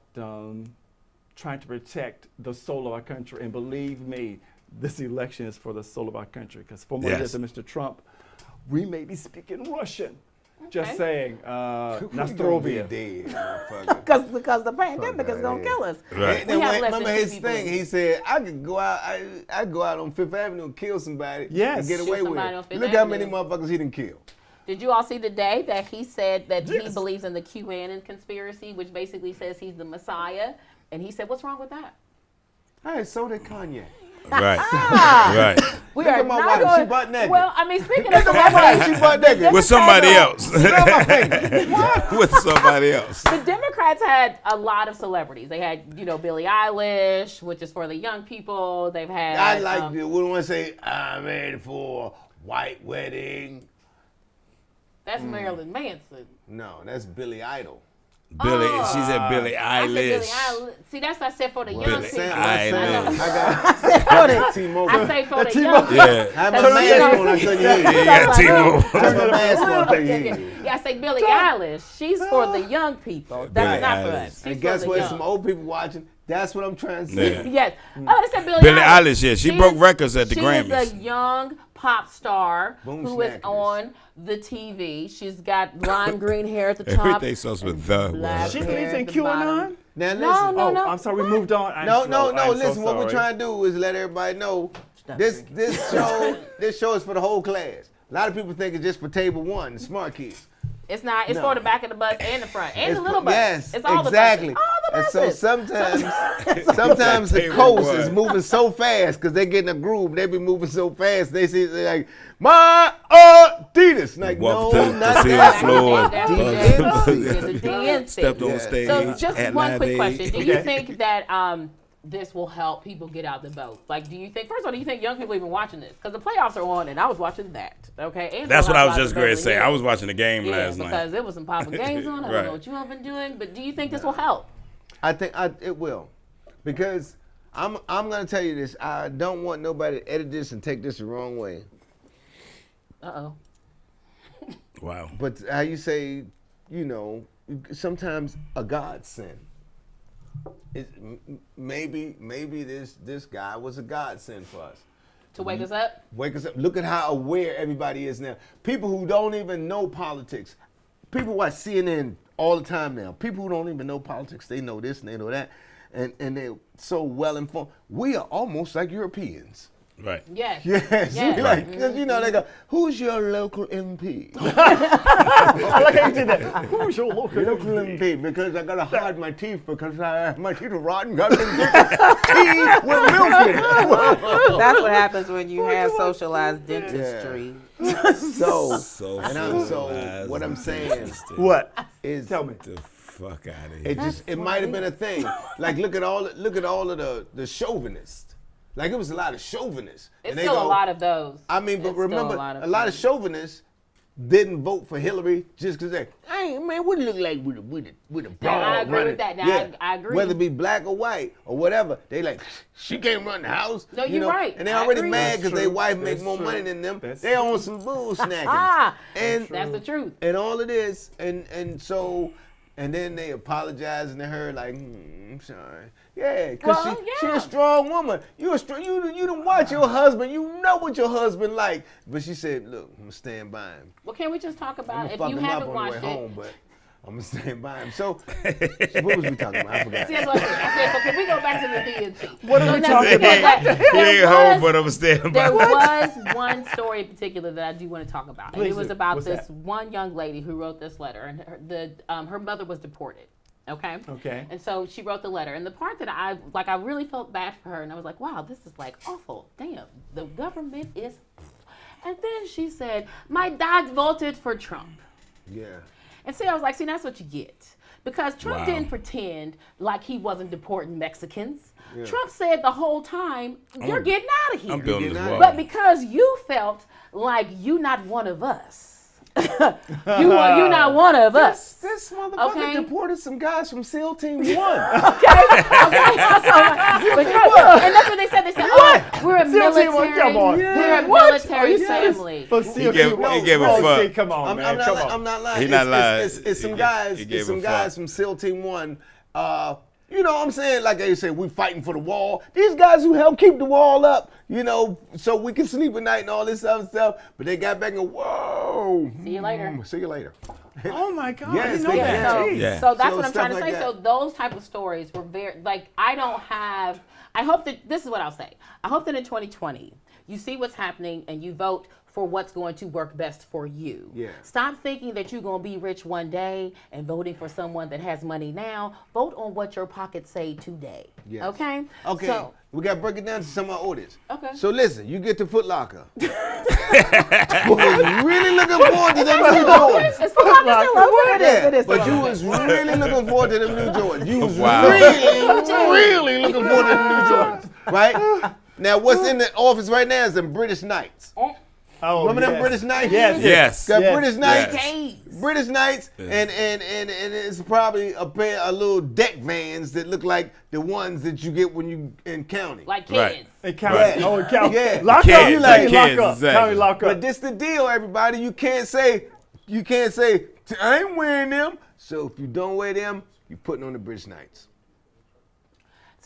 trying to protect the soul of our country. And believe me, this election is for the soul of our country. Because for more years than Mr. Trump, we may be speaking Russian. Just saying, Nostrovia. Dead, motherfucker. Because the pandemic is gonna kill us. Right. We have less Remember than his 2 people. thing? He said, I could go out. I go out on Fifth Avenue and kill somebody Yes. and get Shoot away with somebody on it. Fifth Look how many Avenue. motherfuckers he done killed. Did you all see today that he said that he Yes. believes in the QAnon conspiracy, which basically says he's the Messiah? And he said, what's wrong with that? Hey, so did Kanye. Right. Right. We Look are at my not wife. going. She butt naked. Well, I mean, speaking of Look at my wife. celebrities, She butt naked. With somebody else. Look at my finger. With somebody else. the Democrats had a lot of celebrities. They had, Billie Eilish, which is for the young people. They've had. I like the we want to say I'm ready for white wedding. That's Marilyn Manson. No, that's Billy Idol. Billy, she said Billie I said Billie Eilish. Eilish. See, that's what I said for the young Billie people. Eilish. I got T-Mobile. I say for the young people. Yeah. Have my Turn mask it on. I couldn't hear Yeah, you. you got T-Mobile. Turn my mask on. I couldn't hear you. Yeah, I say Billie Eilish. She's for the young people. That's Billie not for Eilish. us. She's And for guess the what? young. Some old people watching. That's what I'm trying to say. Yeah. Yes. Oh, they said Billie Billie Eilish, yeah. She broke records at the She Grammys. is a young pop star Boom who is snackers. on the TV. She's got lime green hair at the top. Everything starts with the. black She hair believes at in the bottom. QAnon? Now listen. No, Oh, no. I'm sorry, we moved on. I'm No, slow. no. I'm so Listen, what we're sorry. trying to do is let everybody know this show is for the whole class. A lot of people think it's just for table one, the smart kids. It's not. It's No. for the back of the bus and the front and the little bus. Yes, it's all exactly. the buses. All the And buses. so sometimes the Table coast one. is moving so fast because they get in a groove. They be moving so fast. They see they're like my Adidas. Like Walk no, to the not casino that. floor. That's DNC. the DNC. Stepped on Yeah. stage. So just at one Live quick Aid. question: Do you Okay. think that this will help people get out the vote? Like, do you think first of all, do you think young people even watching this? Because the playoffs are on, and I was watching that. Okay, and That's what I was Housewives just of going to Beverly say. Hills. I was watching the game Yeah, last because night. there was some Papa games on. I don't Right. know what you have been doing, but do you think this will help? I think it will, because I'm gonna tell you this. I don't want nobody to edit this and take this the wrong way. Uh-oh. Wow. But how you say, sometimes a godsend. Maybe this guy was a godsend for us. To wake us up? Wake us up. Look at how aware everybody is now. People who don't even know politics. People watch CNN all the time now. People who don't even know politics, they know this and they know that. And they're so well informed. We are almost like Europeans. Right. Yes. Yes. Yes. Like, 'cause, they go, who's your local MP? I like how you did that. Who's your local Local MP? MP, because I gotta hide my teeth because my teeth are rotten. I've been drinking tea with milk in it. That's what happens when you have socialized dentistry. So, So and what I'm saying What? is, Tell me. the fuck out of here. it might have been a thing. Like, look at all of the chauvinists. Like, it was a lot of chauvinists. It's And they still go, a lot of those. I mean, but It's still remember, a a lot of chauvinists didn't vote for Hillary just because what it look like with a broad I agree with running. that. Now, I agree. Whether it be black or white or whatever, they like, she can't run the house. No, you're right. And they I already agree. mad because That's their true. wife make That's more true. money than them. That's They on some bull snacking. Ah, and that's the truth. and all of this, and so, and then they apologizing to her like, I'm sorry. Yeah, because Well, she yeah. a strong woman. You done watch your husband. You know what your husband like. But she said, look, I'm going to stand by him. Well, can we just talk I'm about going to if fuck you him up haven't on the way watched home, it? but I'm going to stand by him. So what was we talking about? I forgot. See, that's what I said. So can we go back to the DNC? What are we talking He ain't home, but I'm standing by. There was one story in particular that I do want to talk about. And Please it was do. about What's this that? one young lady who wrote this letter, and her mother was deported. Okay. Okay. And so she wrote the letter, and the part that I really felt bad for her, and I was like, wow, this is like awful. Damn, the government is. And then she said, my dad voted for Trump. Yeah. And see, I was like, see, that's what you get. Because Trump Wow. didn't pretend like he wasn't deporting Mexicans. Trump said the whole time, you're getting out of here. I'm building this But wall. But because you felt like you not one of us. you not one of us. This motherfucker Okay. deported some guys from SEAL Team 1. Okay. And that's what they said. They said, oh, we're a military. Come on. We're a What? military Are you serious? family. But He gave a fuck. Come on, man. Come on. I'm not lying. He not lying. It's some He guys. gave It's some a guys fuck. from SEAL Team 1. You know what I'm saying? Like they say, we fighting for the wall. These guys who help keep the wall up, so we can sleep at night and all this other stuff. But they got back and whoa. See you later. See you later. Oh my God! Yes, I didn't know they that. can. Jeez. Yeah. So that's So what I'm trying to stuff say. like So that. those type of stories were very, like, I hope that, this is what I'll say. I hope that in 2020, you see what's happening and you vote for what's going to work best for you. Yeah. Stop thinking that you're going to be rich one day and voting for someone that has money now. Vote on what your pockets say today. Yes. Okay? Okay, So, we got to break it down to some of our audience. Okay. So listen, you get to Foot Locker. was really looking forward to them new Jordans. it's Foot Locker still open? It is But still you open. was really looking forward to them new Jordans. You was Wow. really looking forward to them new Jordans. Right? Now, what's in the office right now is them British Knights. Oh, Remember them yes. British Knights? Yes. Yes. Got Yes. British Knights. Yes. British Knights, and it's probably a pair of little deck vans that look like the ones that you get when you in county. Like Right. kids. It counts. Right. Oh, it counts. Yeah. Lock Kids, up. You like like lock kids, up. exactly. County lock But up. this the deal, everybody. You can't say I ain't wearing them. So if you don't wear them, you're putting on the British Knights.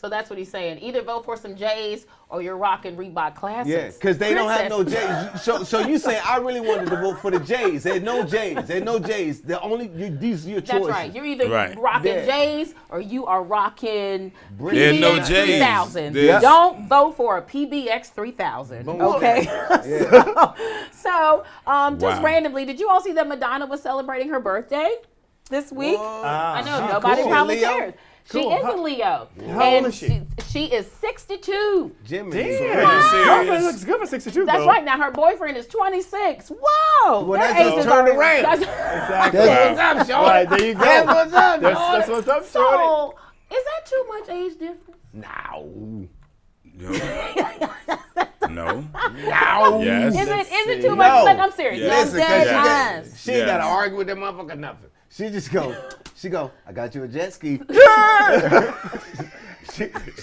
So that's what he's saying. Either vote for some J's or you're rocking Reebok Classics. Yeah, because they don't have no Princess. J's. So you saying I really wanted to vote for the J's. There's no J's. There's no J's. These are your choices. That's right. You're either Right. rocking Yeah. J's or you are rocking There's no PBX J's. 3000. There's- Don't vote for a PBX 3000. Boom. Okay. Yeah. So, just Wow. randomly, did you all see that Madonna was celebrating her birthday this week? I know nobody cool. probably Leo? cares. Cool. She is a Leo. How old and is she? She is 62. Jimmy. Damn. Are you serious? Girlfriend looks good for 62, That's though. right. Now her boyfriend is 26. Whoa. Well, their that's just ages turned are- around. that's- Exactly. What's up, Shorty? All right, there you go. That's what's up, That's what's up, Shorty. So, is that too much age difference? No. No. No. Yes. Is it too much? No. Like, I'm serious. Yeah. I'm Listen, dead cause honest. she ain't Yeah. gotta argue with that motherfucker nothing. She go, I got you a jet ski.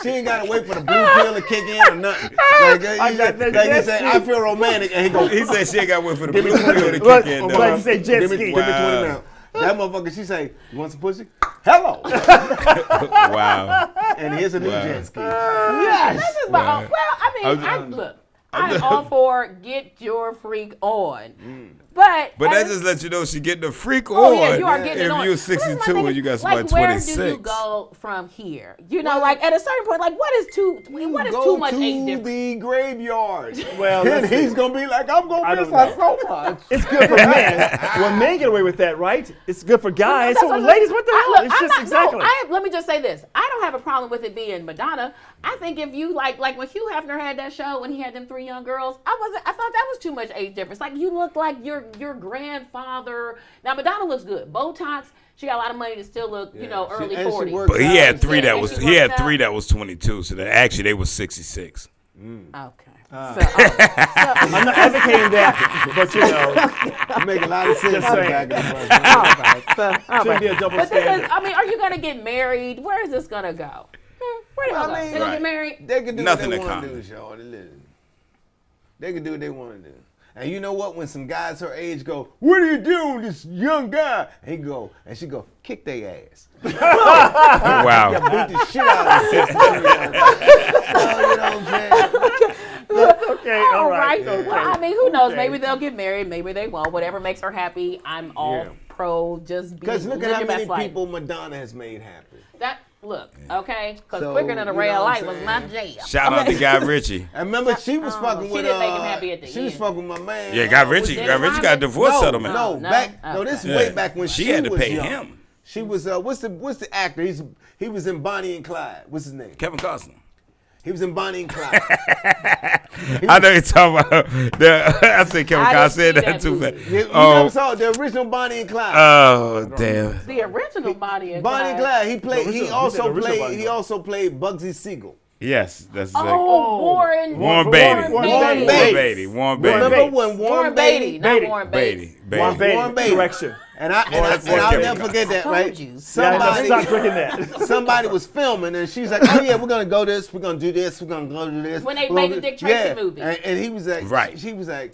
she ain't gotta wait for the blue pill to kick in or nothing. Like you say, I feel romantic, and he go, He said she ain't got to wait for the blue me 20 pill to What? kick in. What though. you say, jet give me ski? 20 Wow. minutes. That motherfucker, she say, you want some pussy? Hello. Wow. And here's a new Wow. jet ski. This is my Wow. own. Well, I mean, look, I'm all for get your freak on. But that just lets you know she getting the freak Oh on. yeah, you are getting if it on. you're But this is my 62 thing, and you got like, somebody where 26. do you go from here? You know, like at a certain point, like what is too much age to difference? the graveyard. Well, and listen, he's gonna be like, I'm I gonna miss don't her so much. it's good for men. Well, men get away with that, right? It's good for guys. That's So, what I'm ladies, saying. what the I- hell? look, It's I'm just not- exactly. No, let me just say this. I don't have a problem with it being Madonna. I think if you like when Hugh Hefner had that show when he had them 3 young girls, I thought that was too much age difference. Like you look like your grandfather. Now Madonna looks good. Botox. She got a lot of money to still look, early and she 40s. works But he had three Yeah, that was and he had worked out. 3 that was 22. So that actually they was 66. Okay. I'm not advocating that, but You make a lot of sense. Just saying. Back in the front. shouldn't be a double But this standard. is, are you going to get married? Where is this going to go? Where do you I go? mean, They going to Right. get married? They can do Nothing what in they want to common. do, Shorty. Listen. They can do what they want to do. And you know what? When some guys her age go, what are you doing, this young guy? And he go, and she go, kick their ass. Wow. Beat the shit out of them. You know what I'm saying? Okay, all right. Well, Okay. I mean, who knows? Okay. Maybe they'll get married. Maybe they won't. Whatever makes her happy, I'm all Yeah. pro. Just be Because look live at how your many best life. people Madonna has made happy. Okay? Because So, Quicker Than a you Ray know of what Light I'm was saying? my jam. Shout out to Guy Ritchie. And remember, she was fucking she with didn't make him happy at the she was end. fucking with my man. Yeah, Guy Ritchie. Dennis Guy Ritchie got a Rodman? divorce no, settlement. No, No? no, this is Okay. way back when she had to was pay young. him. She was what's the actor? He was in Bonnie and Clyde. What's his name? Kevin Costner. He was in Bonnie and Clyde. I know you're talking about I said Kevin I Costner didn't said see that that too movie. fast. You Oh, never saw the original Bonnie and Clyde. oh, damn. The original Bonnie and Bonnie and Clyde. He played. original- He he said also the original played. Bonnie He and also played Bugsy Siegel. Yes, that's exactly. Oh, Warren. Warren Beatty. Warren Beatty. Beatty. Warren Remember Beatty. when Warren Beatty. Not Beatty. Warren Beatty. Beatty. Warren Beatty. Warren Beatty. Correction. And I'll Kevin never forget that. told Right? you. Stop Somebody. drinking that. Somebody was filming and she's like, oh yeah, we're gonna go this, we're gonna do this, we're gonna go do this. When they We're made gonna the do-" Dick Tracy Yeah. movie. And he was like, Right. She was like,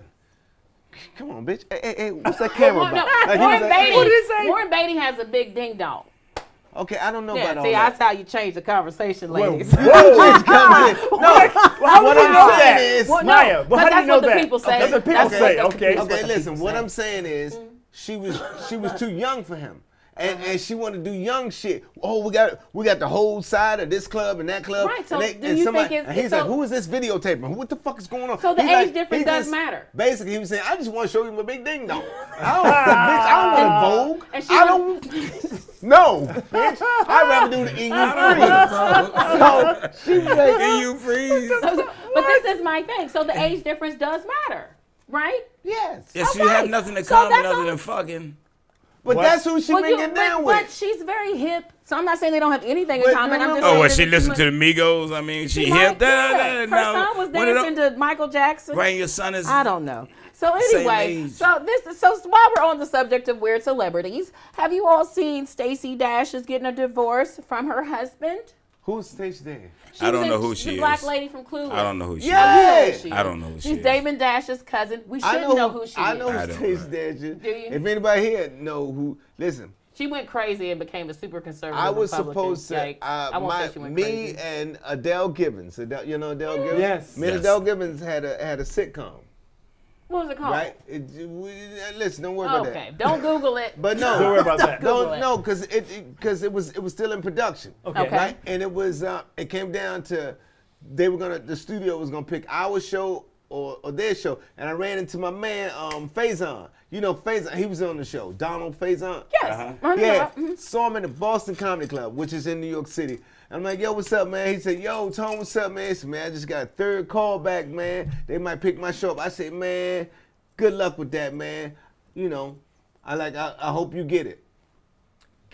come on, bitch. Hey, what's that camera No, about? no. Like, he Warren was like, Beatty. "What did he say?" Warren Beatty has a big ding dong. Okay, I don't know Yeah, about all see, that. that's how you change the conversation, ladies. Whoa. Just comes in. No, How what do you I'm know saying that? is, Well, no, Maya, but but how do you that's know what the that? people say. That's what people That's say. what the Okay. people okay, say. listen, what I'm saying is, she was too young for him. And she wanted to do young shit. Oh, we got the whole side of this club and that club. Right, so and do you think it's- and he's so- like, who is this videotaping? What the fuck is going on? So the He's age like- difference he does just- matter. Basically, he was saying, I just want to show you my big ding dong. I don't want Vogue. And she I don't. No, bitch. I'd rather do the EU So she was like, Can you freeze? But this is my thing. So the age difference does matter, right? yes. Yes, you Okay. have nothing in So common that's other all- than fucking. But What? that's who she been getting down but with. she's very hip. So I'm not saying they don't have anything But in common. I'm remember- just Oh, saying well, that she it's listened too to the Migos. I mean, she much- hip. Her son was dancing to Michael Jackson. Right, your son is. I don't know. So Same anyway, age. so while we're on the subject of weird celebrities, have you all seen Stacey Dash is getting a divorce from her husband? Who's Stacey Dash? I don't She's know who she the black is. lady from Clueless. I don't know who she Yeah. is. I don't know who she She's is. Damon Dash's cousin. We should know who she I is. know I who don't Stacey know. Dash is. Do you? If anybody here know who, listen. She went crazy and became a super conservative I was Republican. supposed to, Like, I won't say she went me crazy. and Adele Gibbons. You know Adele Gibbons? Yes. Me and Yes. Adele Gibbons had a sitcom, What was it called? right? Listen, don't worry about Okay, that. don't Google it. But Don't worry no, about that. Google it. no, because it was still in production. Okay. Right? And it was it came down to the studio was gonna pick our show or their show, and I ran into my man Faison. You know Faison, he was on the show. Donald Faison. Yes. Yeah, saw him in the Boston Comedy Club, which is in New York City. I'm like, yo, what's up, man? He said, yo, Tone, what's up, man? He said, man, I just got a third call back, man. They might pick my show up. I said, man, good luck with that, man. You know, I hope you get it.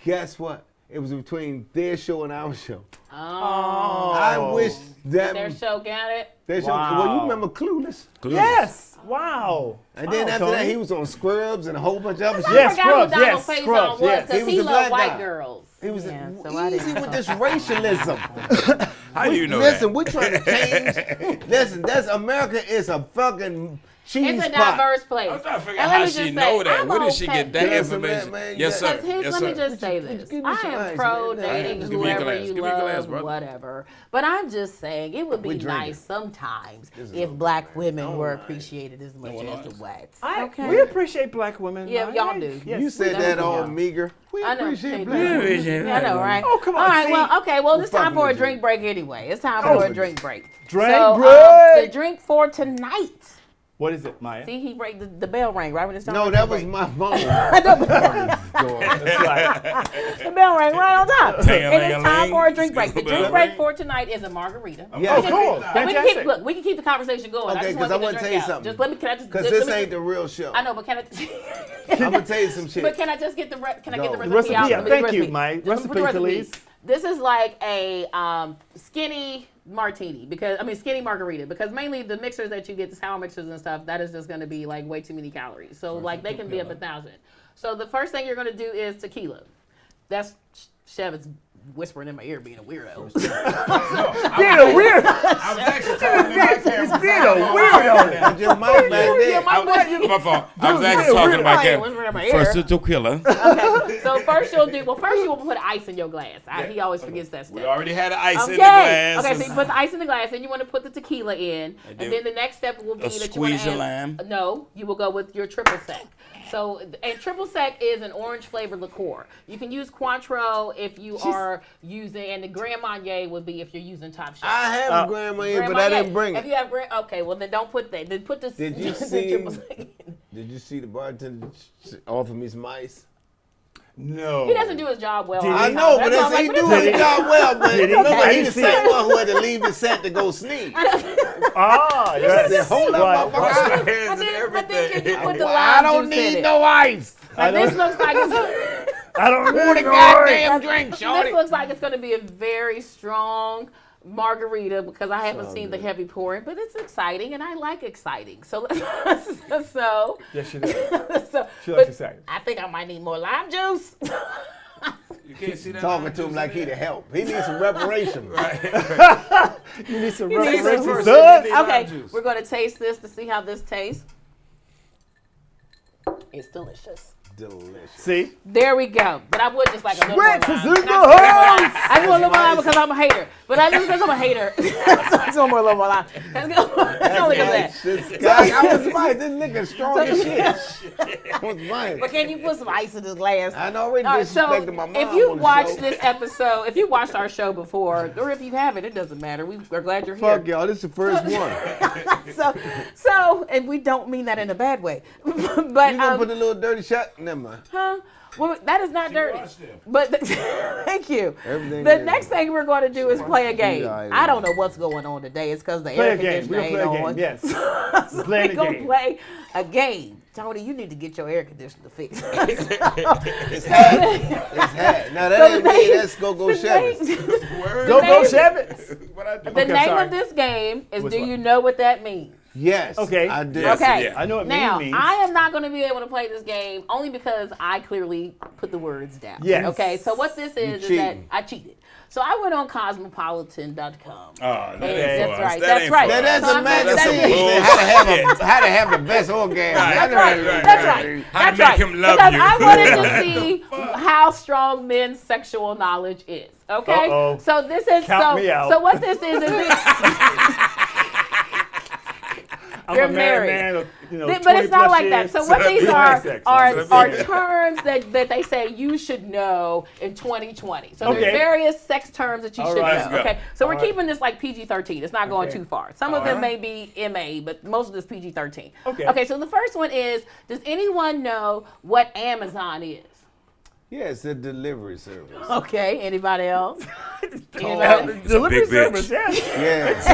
Guess what? It was between their show and our show. Oh. I wish that Their show got it. their show. Wow. Well, you remember Clueless? Yes. Wow. And then Wow, after that, Tony. he was on Scrubs and a whole bunch of other shit. Yes, I forgot Scrubs, who Donald yes, Faison Scrubs, was yes. because He he, was a loved black white guy. girls. He was so I easy didn't. with this racialism. How do you know Listen, that? we're trying to change. Listen, America is a fucking cheese It's a pot. diverse place. I'm trying to figure And out let how me she just know say, that. I'm Where did she okay. get that Listen, information? man, Yes, sir. Because here's, Yes, let me sir. just say this. give me I some am ice, pro man. dating Just give me a whoever glass. you Give me a glass, love, brother. whatever. But I'm just saying it would be We drinking. nice sometimes is if over, black man. women Don't were lie. appreciated as much as the whites. Okay. We appreciate black women. Yeah, right? y'all do. Yes, You we said do. that all y'all. meager. We I know. appreciate They black do. women. Yeah, I know, right? Oh, come on, All right, see? well, okay, well, it's We're time for a fucking drink with break anyway. It's time Oh. for a drink break. Drink so, break. the drink for tonight. What is it, Maya? See, he rang the bell rang right when it's time. No, for that the was break. my phone. That's right. The bell rang right on time. And it's time Ting-a-ling-a-ling. for a drink break. The drink Break. break for tonight is a margarita. Yeah. Oh, cool. But we can Fantastic. keep, look, we can keep the conversation going. Okay, I just 'cause want I to wanna drink tell you out. something. Just let me. Can I just? Because let this me- ain't the real show. I know, but can I? I'm going to tell you some shit. But can I just get the can I get the Go. recipe The out? recipe, Let me get the thank you, recipe. Mike. Just put the Recipe, please. This is like a skinny martini skinny margarita, because mainly the mixers that you get, the sour mixers and stuff, that is just going to be like way too many calories. So like they can be up 1,000. So the first thing you're going to do is tequila. That's Schewitz whispering in my ear, being a weirdo. Being a weird. I was actually talking to my It's being a weirdo. Got your mic back there. My fault. I was actually talking to my Right, cat. whispering in my ear. First the tequila. Okay, so first you will put ice in your glass. He always forgets that step. We already had the ice in Okay. the glass. Okay, so you put the ice in the glass, and you want to put the tequila in, and then the next step will be that you want squeeze to your add. lime. No, you will go with your triple sec. So, and triple sec is an orange flavored liqueur. You can use Cointreau if you are using, and the Grand Marnier would be if you're using Top Chef. I have a grandma here, Grand but I Marnier. didn't bring If it. you have okay, well then don't put that. Then put the. Did you the see? triple sec in. Did you see the bartender offer me some ice? No. He doesn't do his job well. Did all he? the I time. know, but That's all that's, I'm he like, do what is his it? job well, but Did he? remember I he didn't the see same it. one who had to leave the set to go sneak. Ah, yes. said, hold up, Right. motherfucker. Hands But and then can you everything. put the Well, lime I don't juice in need it? no ice. Like, this looks like it's. I don't Pour the know. goddamn drink, shorty. This looks like it's going to be a very strong margarita, because I haven't seen the heavy pouring, but it's exciting and I like exciting. So, so, Yes, she does. so She likes but exciting. I think I might need more lime juice. You can't see that. Talking to him like he the help. He needs some reparations. You need some need reparations, some- son. Okay, we're going to taste this to see how this tastes. It's delicious. Delicious. See? There we go. But I would just like a little more lime. Schewitz is in the Not- house. I just want a little more lime because I'm a hater. But I just because I'm a hater. I just want a little more lime. That's only because of that. This guy, I was right. This nigga strong as shit. I was right. But can you put some ice in this glass? I already All right, so disrespected my mom. if you on the watched show. this episode, if you watched our show before, or if you haven't, it doesn't matter. We're glad you're Fuck here. y'all, this is the first one. So, and we don't mean that in a bad way. But You gonna put a little dirty shot? Never mind. huh? Well, that is not dirty. watched it. But thank you. Everything The is- next thing we're going to do is play a game. Yeah, I don't know what's going on today. It's because the Play air a game. We're conditioner going to ain't play a on. game. Yes. So Playing we're a going to game. play a game. Tony, you need to get your air conditioner fixed. It's hat. Now that So ain't the me. name- That's Go-Go the Chevy. name- Go, name- Schewitz. What I do? The Okay, name sorry. of this game is Which Do one? You Know What That Means? Yes. Okay. I did. Yes. Okay. Yeah. I know what Now, mean means. I am not going to be able to play this game only because I clearly put the words down. Yes. Okay, so what this is that cheating. I cheated. So I went on cosmopolitan.com. Oh, that And ain't that's for us. right. That That's ain't right. for us. That's So a I'm magazine. That's some bullshit. How to have the best orgasm. That's right. Right, That's right. right. How to That's make right. him love because you. I wanted to see how strong men's sexual knowledge is. Okay. Uh-oh. So this is Count me out. So what this is I'm You're a married married. man of, you know, but 20 it's not plus like that. years. So what these we are had sex. are terms that they say you should know in 2020. So Okay. there's various sex terms that you All should right. know. Let's go. Okay, so we're All right. keeping this like PG-13. It's not going Okay. too far. Some of them may be MA, but most of this PG-13. Okay. Okay. So the first one is: does anyone know what Amazon is? Yeah, it's a delivery service. Okay. Anybody else? Delivery big service, bitch. yes.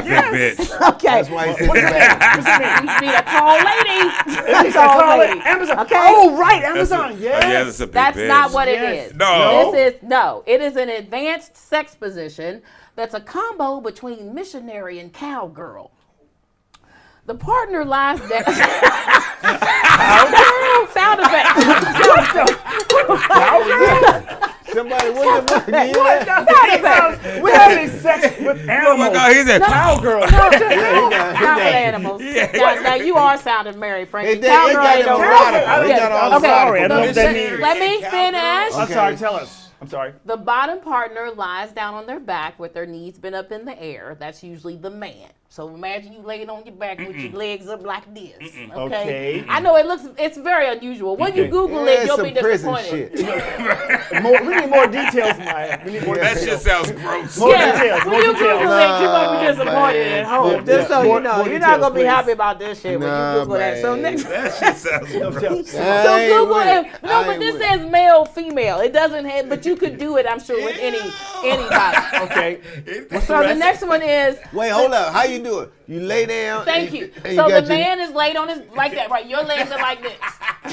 Yeah. Big bitch. Okay. That's why it's bad. You should be a tall lady. It's a tall lady. Amazon. Okay. Oh, right, Amazon. Yes. Yeah, that's a big That's bitch. not what it Yes. is. No. It is an advanced sex position that's a combo between missionary and cowgirl. The partner lies down. Sound effect. Somebody, what the fuck? Sound effect. We're having sex with animals. Oh my God, he's a Cowgirl. Not with got- animals. Now you are sounding Mary, Frankie. He Cowgirl got ain't them no erotica. He Yeah. got all the Okay. sorry, I don't know what that Missionary means. Let me cowgirl. finish. I'm sorry, tell us. I'm sorry. The bottom partner lies down on their back with their knees bent up in the air. That's usually the man. So imagine you laying on your back with your legs up like this. Okay. Okay. I know it's very unusual. When you Google Yeah, it, you'll some be prison disappointed. shit. We need more details, Maya. We need more That details. shit sounds gross. More Yeah, details. when More you details. Google it, you're gonna be disappointed man. at home. Yeah, Just so more- you know, more you're not details, gonna be please. happy about this shit when Nah, you Google that. So man. next. That shit sounds gross. So Google it. No, I but ain't this with says male, female. It doesn't have, but you could do it, I'm sure, with anybody. Okay. So the next one is. Wait, hold up. How you do it? You lay down. Thank and you. and So got the man is laid on his like that, right? Your legs are like this.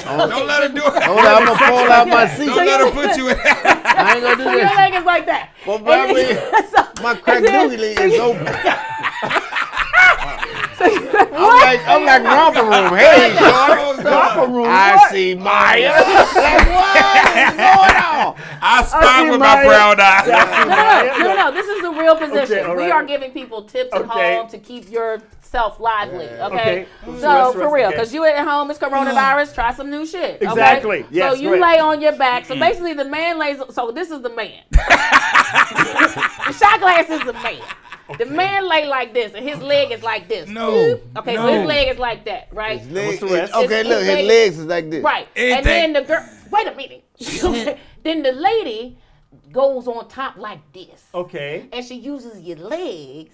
Don't let her do it. Hold up, I'm gonna fall out my seat. Don't let her put you in. I ain't gonna do So your this. leg is like that. Well, And baby, then- so- My crack and then- doogly is open. so you- I'm like romper room. Hey, Oh, God. I see Maya. Like, what is going on? I spy see with my Maya. brown eye. No. This is the real position. all We right. are giving people tips at Okay. home to keep yourself lively. Okay. Okay. So Rest, for real, okay. because you at home, it's coronavirus. Try some new shit. Okay? Exactly. Yes, So you great. lay on your back. So basically, the man lays. So this is the man. The shot glass is the man. The man lay like this, and his leg is like this. No. Okay, so No. his leg is like that, right? Leg- the rest? Okay, His look, his leg- legs is like this. Right. Anything. And then the girl, wait a minute. Then the lady goes on top like this. Okay. And she uses your legs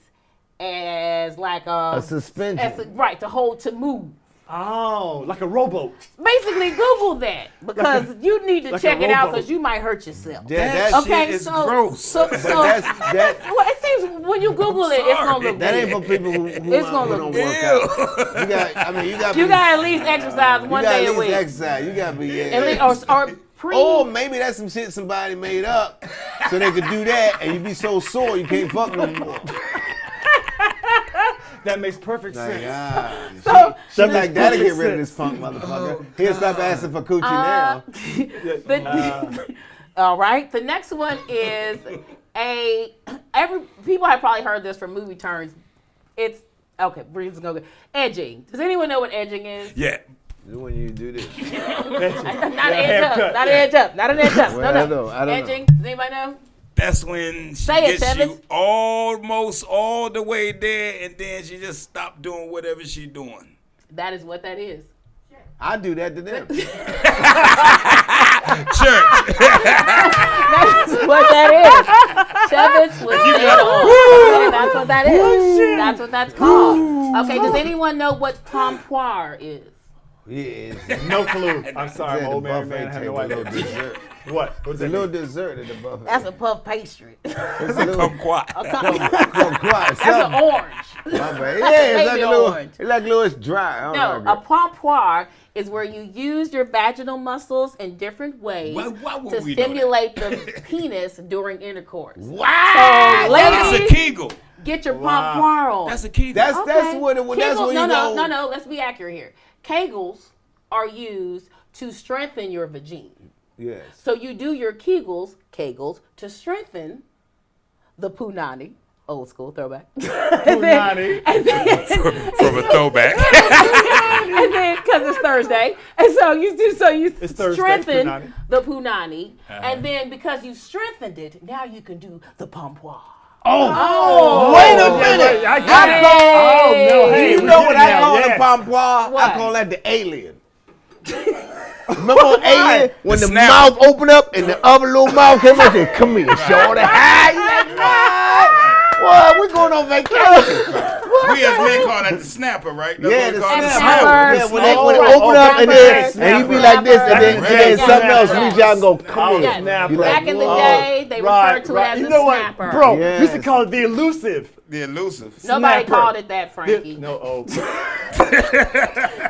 as like a suspension. right, to hold to move. Oh, like a rowboat. Basically, Google that because you need to like check a it out rowboat. because you might hurt yourself. Yeah, That that's, Okay, shit is so gross. so but that's that. well, it seems when you Google it, it's gonna look That weird. ain't for people who It's gonna don't look work out. You got, I mean, you got. You got to at least exercise one you got day at a least week. exercise. You got to be. At least, or pre. Or maybe that's some shit somebody made up so they could do that, and you be so sore you can't fuck no more. That makes perfect Like, sense. So, she like that'll get rid of this punk motherfucker. He'll stop asking for coochie now. all right. The next one is people have probably heard this from movie terms. It's okay. We're just gonna go edging. Does anyone know what edging is? Yeah. When you do this. Not an edge haircut. up. Not an edge up. Not an edge up. Well, No. I don't know. Edging. Does anybody know? That's when she Say it, gets you Tevis. almost all the way there, and then she just stop doing whatever she doing. That is what that is. I do that to them. Church. That's what that is. Schewitz with okay, that's what that is. That's what that's called. Okay, does anyone know what pompoir is? Yeah, No clue. I'm sorry, it's I'm at old the man. buffet I have table, no a little idea. dessert. What? What It's is a that? little dessert at the buffet. That's a puff pastry. It's a little Kumquat. kumquat. That's an orange. My bad. That's Yeah, a it's like baby a little. orange. It's like a little. It's dry. I don't No, like a it. pompoir is where you use your vaginal muscles in different ways Why would to we know that? stimulate the penis during intercourse. Wow. So, That's a ladies, Kegel. get your pompoir on. That's a kegel. That's Okay. what it. That's Kegel- what you no, go. no. Let's be accurate here. Kegels are used to strengthen your vagina. Yes. So you do your Kegels to strengthen the punani, old school throwback. Punani. From a throwback. And then because it's Thursday, and so you It's Thursday, strengthen punani. the punani, and then because you strengthened it, now you can do the pompoir. Oh, Wait a minute. I got it. Hey. Oh no! Hey, You we know get what it I now, call yes. a pompoir? What? I call that the alien. Remember on Alien when the snap. mouth opened up and the other little mouth came out? Said, come here, shorty. Hi, well, we're going on vacation. We as men call that the snapper, right? That's Yeah, what we the call it. snapper. Yeah, when Oh, they right. open up and then Snapper. and you be like this and then Snapper. something else Yes. reach out and go, come Yes. here. Snapper. You like, Back in the whoa. day, they referred to it as You a know snapper. what, bro? Yes. We used to call it the elusive. The elusive. Nobody Snapper. called it that, Frankie. No,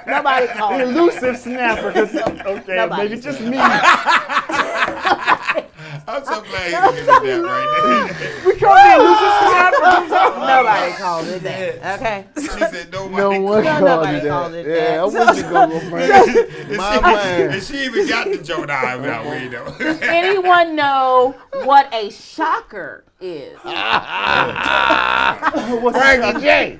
Nobody called the it elusive snapper. 'Cause, okay, Nobody maybe just said me. I'm so glad you did that right there. We call it the elusive snapper. that. Nobody called it that. Okay. She said nobody. No one No, called nobody you called that. it Yeah, I that. wish you go, Frank. My man. And she even got the joke. Nah, I'm not weird though. Anyone know what a shocker is? Frankie J.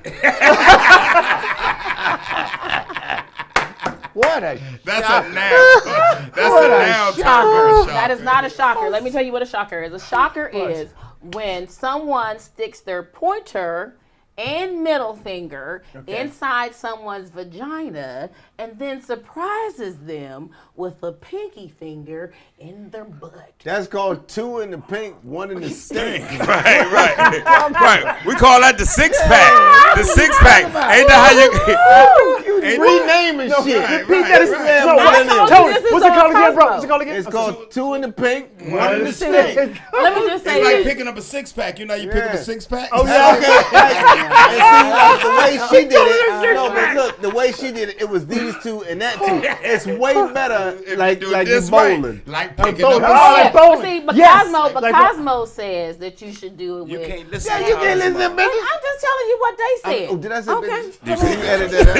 What a That's a noun. That's a noun term. That is not a shocker. Let me tell you what a shocker is. A shocker is when someone sticks their pointer and middle finger inside someone's vagina and then surprises them with a pinky finger in their butt. That's called 2 in the pink, 1 in the stink. Right. We call that the six pack. The six pack. Ain't that how you? Renaming shit. Right, Repeat that. right. No, I told you Tony, this is what's it on called again, bro? Cosmo. What's it called again? It's called 2 in the pink, 1 in the stink. Let me just say It's like this. picking up a six pack. You know, you pick up a Yeah. six pack. Oh, yeah. Okay. And see, like the way she did it. No, but look, the way she did it, it was these 2 and that 2. It's way better, If like do you this bowling. right, like picking bowling. up Oh, a like six. bowling. See, but Yes. Cosmo, Like Cosmo says that you should do it You with. can't listen. Yeah, to you can't Cosmo. listen to bitches. I'm just telling you what they said. Oh, did I say okay. bitches? Can you edit that out?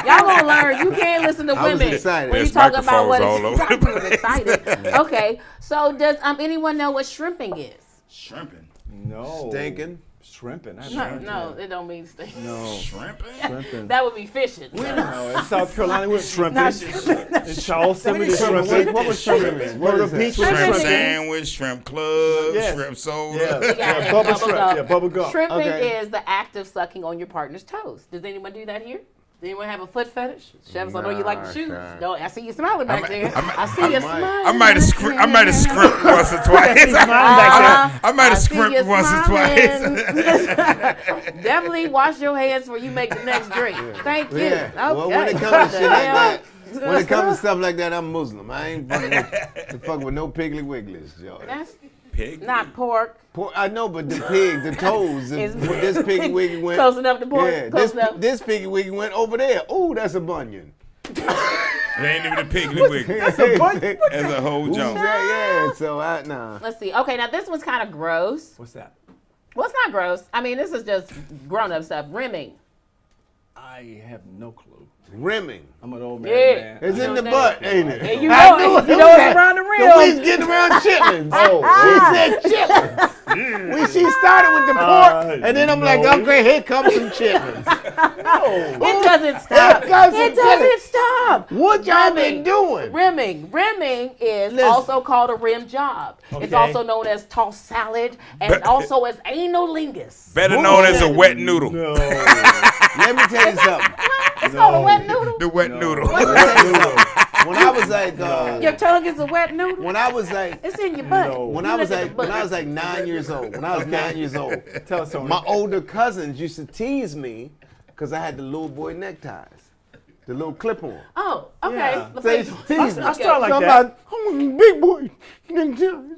Yeah, y'all gonna learn. You can't listen to I was women excited. when you There's talk about what microphones all over the exactly was excited. Okay, so does anyone know what shrimping is? Shrimping. No. Stinking. Shrimping. I No, haven't no, heard it don't mean stink. that. No. Shrimping. Shrimping. That would be fishing. No, in South Carolina, we're shrimping. Not shrimping. In Charleston, we did shrimping. What was shrimping? What Myrtle is that? Beach, we did Shrimping Shrimp is- sandwich, shrimp club, Yes. shrimp soda. Yeah, Yeah, bubble bubble shrimp. gum. Yeah, bubble gum. Shrimping Okay. is the act of sucking on your partner's toes. Does anyone do that here? Does anyone have a foot fetish? Chefs, I know you like Nah, shoes. nah. No, I see you smiling back there. I I see you smiling. I might have script once or twice. I might have see you script once or twice. smiling. Definitely wash your hands before you make the next drink. Thank you. Yeah. Okay. Well, when it comes to shit like that, Hell. when it comes to stuff like that, I'm Muslim. I ain't fucking with no piggly wigglies, yo. That's Pig. not pork. I know, but the pig, the toes, Is- this piggy wiggy went. Close enough to pork. Yeah, Close enough. this piggy wiggy went over there. Ooh, that's a bunion. It ain't even a piggly wiggly. That's a bunion? That's a whole joke. Yeah, so nah. Let's see. Okay, now this one's kind of gross. What's that? Well, it's not gross. I mean, this is just grown-up stuff. Rimming. I have no clue. Rimming. I'm an old Yeah. man. It's You in know the what butt, ain't it? And you I know, knew it. you know it's around the The rim. we's getting around chitlins. She said chitlins. When she started with the pork, and then I'm like, no. okay, here comes some chitlins. It doesn't stop. Here comes It some doesn't chitlins. stop. What y'all been Rimming. doing? Rimming. Rimming is Listen. also called a rim job. It's Okay. also known as tossed salad and But- also as analingus. Better known as a wet noodle. No. Let me tell you something. It's called a wet noodle. The wet noodle. Let me tell you something. When I was like, Your tongue is a wet noodle. when I was like, It's in your butt. No. when You I was look at like, the when I was butt. like 9 years old. When I was 9 years old, Tell us something. my older cousins used to tease me because I had the little boy neckties, the little clip-on. Oh, okay. Yeah. Let's They see. tease me. I start like So I'm that. like, I want a big boy.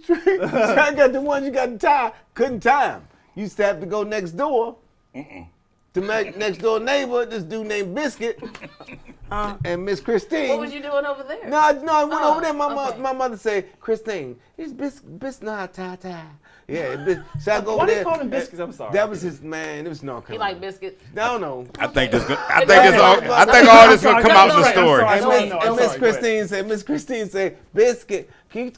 So I got the ones you got to tie. Couldn't tie them. Used to have to go next door to my next door neighbor, this dude named Biscuit, and Miss Christine. What was you doing over there? No, I went over there. Okay. My mother said, Christine, it's Biscuit, nah, tie. Yeah, so I go Why over do there. you call him Biscuits? I'm sorry. That was his man. It was North He Carolina. like biscuits. I don't know. I think all this gonna come out in the story. I'm sorry. And No, Miss I'm sorry, go Christine said, Biscuit, can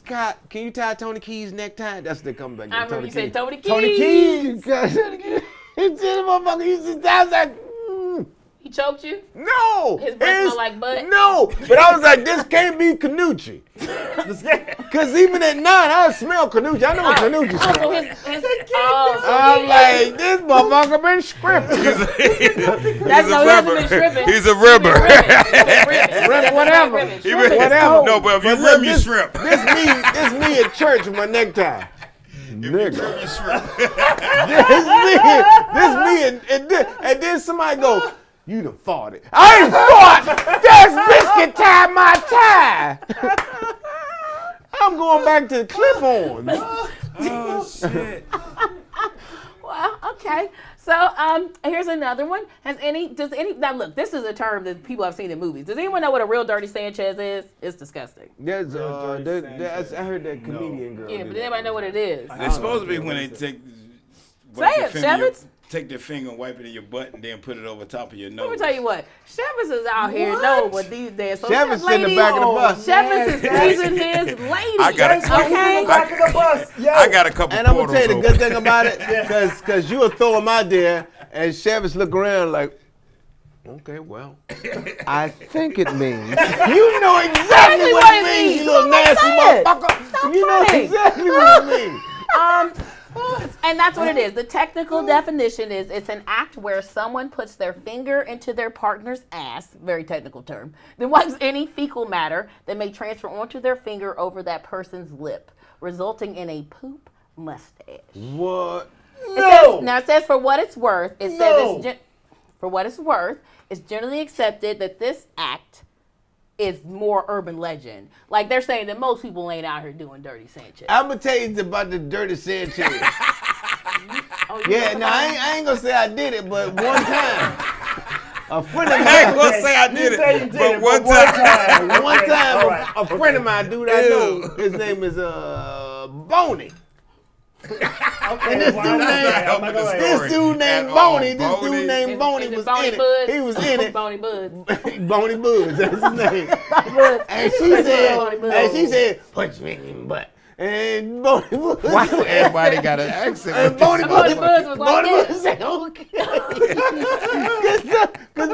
you tie Tony Keys' necktie? That's what they come back. I remember you said Tony Keys. Tony Keys. Tony Keys. And then the motherfucker used to die. I was like, He choked you? no. His breath smell like butt? No. But I was like, this can't be Canucci. Because even at 9, I smell Canucci. I know what Canucci Oh, smells. so I'm like, this motherfucker been scripted. that's no, he hasn't been shrimping. He's a ribber. Whatever. Whatever. No, but if you look, rib, you shrimp. This me at church with my necktie. Nigga. You shrimp. This me and then somebody go, you done farted. I ain't fart. That's Biscuit tied my tie. I'm going back to the clip-ons. Oh shit. Well, okay. So here's another one. Now look, this is a term that people have seen in movies. Does anyone know what a real dirty Sanchez is? It's disgusting. There's I heard that comedian girl. Yeah, did but that. anybody know what it is? It's supposed to be when they take Schewitz. take their finger and wipe it in your butt and then put it over top of your nose. Let me tell you what, Schewitz is out here knowing what these days. So Schewitz in the back of the bus. Schewitz is teasing his lady. I got a okay. Back of the bus. Yo. I got a couple And I'm gonna portals tell you the open. good thing about it, because you will throw him out there, and Schewitz look around like, okay, well, I think it means. You know exactly what it means, you little nasty motherfucker. You know exactly what it means. And that's what it is. The technical definition is it's an act where someone puts their finger into their partner's ass, very technical term, then wipes any fecal matter that may transfer onto their finger over that person's lip, resulting in a poop mustache. What? It says for what it's worth, for what it's worth, it's generally accepted that this act is more urban legend. Like they're saying that most people ain't out here doing dirty Sanchez. I'm gonna tell you about the dirty Sanchez. Oh, Yeah, no, I ain't gonna say I did it, but one time, a friend of I ain't mine, gonna say I did say you it, did but it, one but time. one time, All right. a friend of mine, dude I know, his name is Boney. Okay, And this well, dude that's named- right. I'm not gonna lie. This dude named At all. Boney. This dude named Boney Is it was Boney in it. Buds? He was in it. Boney Buds. Boney Buds, that's his name. Buds. And she said, punch me in the butt. And Boney Buds. Why do everybody got an accent? And Boney Boney Buds Buds was like that. said, okay. Because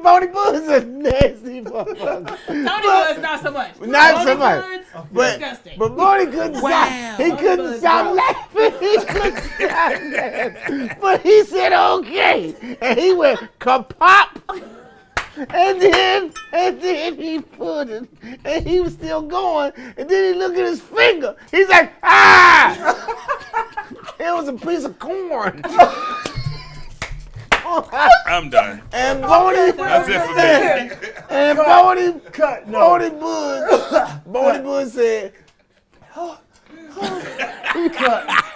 Boney Buds is a nasty motherfucker. Tony Buds not so much. Not so Boney much. Buds, But disgusting. Boney couldn't stop. He couldn't Buds stop gross. laughing. He couldn't stop laughing. But he said, okay. And he went kapop. And then he put it, and he was still going, and then he looked at his finger. He's like, ah! It was a piece of corn. I'm done. And Boney, That's it for me. and Boney, Cut. No. Boney Buds said, Cut.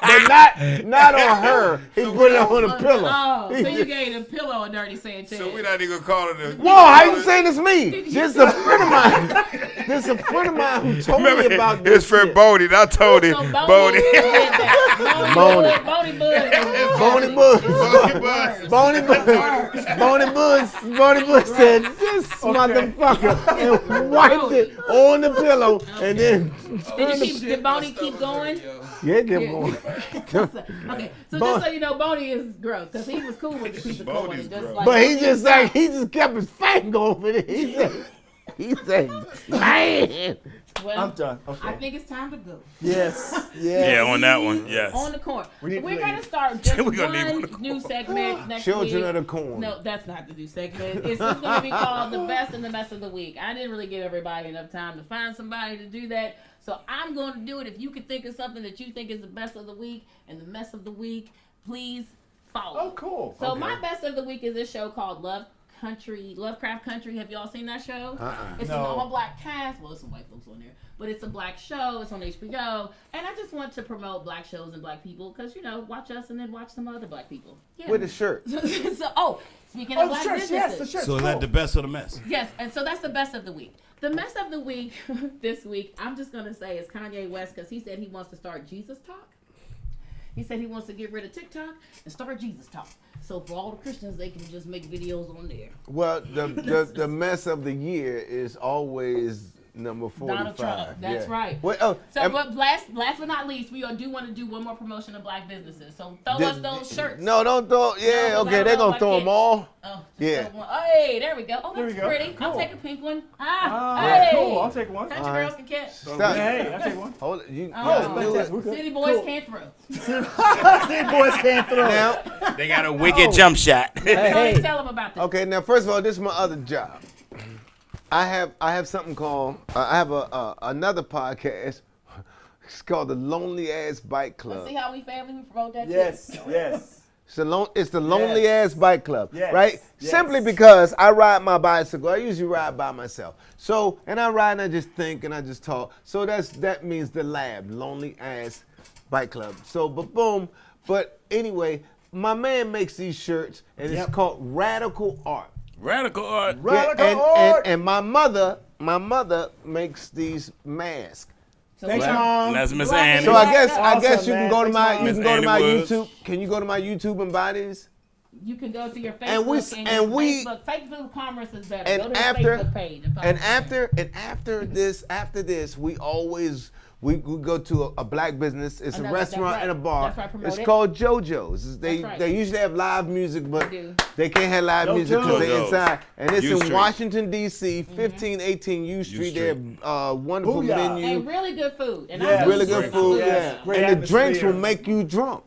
but not on her. He put it on the pillow. Oh, He so you just- gave a pillow a dirty Sanchez. So we're not even gonna call it a. Whoa, how you saying it's me? This is a friend of mine. This is a friend of mine who told me Remember, about his this friend shit. Bodie, not Tony. So Bodie. did that. Boney Buds. Boney Buds. Boney Buds. Boney Buds said, this motherfucker, and wiped it on the pillow, and then Did Boney keep going? yeah, kept going. Okay, so just so you know, Boney is gross because he was cool with the piece of corn. Boney's Just gross. like But he just kept his finger over it. He said, man. well, I'm done. I Okay. think it's time to go. Yes. Yeah, on that one, yes. On the corn. need We're to going to leave. start just We're gonna leave on the one new segment next Children week. of the corn. No, that's not the new segment. It's just going to be called The Best and the Mess of the Week. I didn't really give everybody enough time to find somebody to do that. So I'm going to do it. If you can think of something that you think is the best of the week and the mess of the week, please follow. Oh, cool. So Okay. my best of the week is this show called Love Country, Lovecraft Country. Have y'all seen that show? It's No. an all-black cast. Well, there's some white folks on there, but it's a black show. It's on HBO, and I just want to promote black shows and black people because watch us and then watch some other black people. Yeah. With a shirt. Speaking of black businesses, yes, the shirt. So is that the best of the mess? yes, and so that's the best of the week. The mess of the week this week, I'm just gonna say, is Kanye West because he said he wants to start Jesus Talk. He said he wants to get rid of TikTok and start Jesus Talk. So for all the Christians, they can just make videos on there. Well, the mess of the year is always number 45. Donald Trump. That's right. Well, But last but not least, we do want to do one more promotion of black businesses. So throw us those shirts. No, don't throw. Yeah, No, okay, I they're don't know gonna if throw I them can. all. Oh, Yeah. throw one. Hey, there we go. Oh, There that's we go. pretty. I'll Cool. take a pink one. Yeah, Hey. cool. I'll take one. Country girls can catch. Stop. Hey, I'll take one. Hold it. You Oh. gotta do Fantastic. it. We're good. City boys Cool. can't throw. City boys can't throw. Now, They got a wicked jump shot. Tony, tell them about this. okay. Now, first of all, this is my other job. I have something called. I have another podcast. It's called the Lonely Ass Bike Club. See how we family we promote that Yes, shit? yes. It's the Lonely Ass Bike Club, Yes, right? yes. Simply because I ride my bicycle. I usually ride by myself. So, and I ride and I just think and I just talk. So that means the lab, Lonely Ass Bike Club. So, but boom. But anyway, my man makes these shirts and it's called Radical Art. Radical art. Radical art. And my mother makes these masks. So Thanks, we're- Mom. That's Miss Black Annie. So I guess Awesome, you can go to my man. you can go to Miss my Annie Woods. YouTube. Can you go to my YouTube and buy these? You can go to your Facebook And we- and and we- Facebook commerce is better. And go to after the Facebook page and follow and after this we always we go to a black business. It's a Another- that's restaurant right. and a bar. That's right, promote It's it. called JoJo's. They That's right. they usually have live music, but They do. they can't have live music because they're JoJo's. inside. And it's U in Street. Washington D.C. Mm-hmm. 1518 U Street. They Street. have wonderful Booyah. and menu, really good food. And Yes. I really love good Great food. Yes. Yeah, Great and the drinks atmosphere. will make you drunk.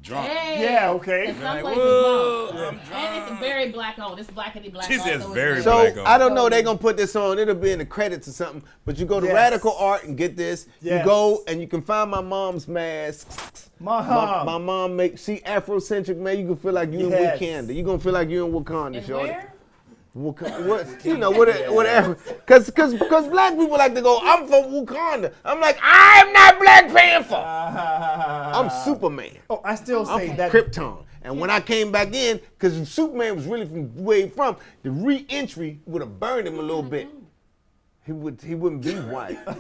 Drunk. Hey. Yeah, okay. And some Like, places whoa, won't. I'm And it's very black owned. It's blackity black. She owned, says so it's very good. So black owned. I don't know. They're gonna put this on. It'll be in the credits or something. But you go to Yes. Radical Art and get this. Yes. You go and you can find my mom's masks. My mom makes Afrocentric, man. You can feel like you Yes. in Wakanda. You gonna feel like you in Wakanda, And shorty. where? What you know, whatever. Cause black people like to go, I'm from Wakanda. I'm like, I'm not Black Panther. I'm Superman. Oh, I still I'm say from that. Krypton. And when I came back in, because Superman was really from where he from, the re-entry would have burned him a little bit. He wouldn't be white. We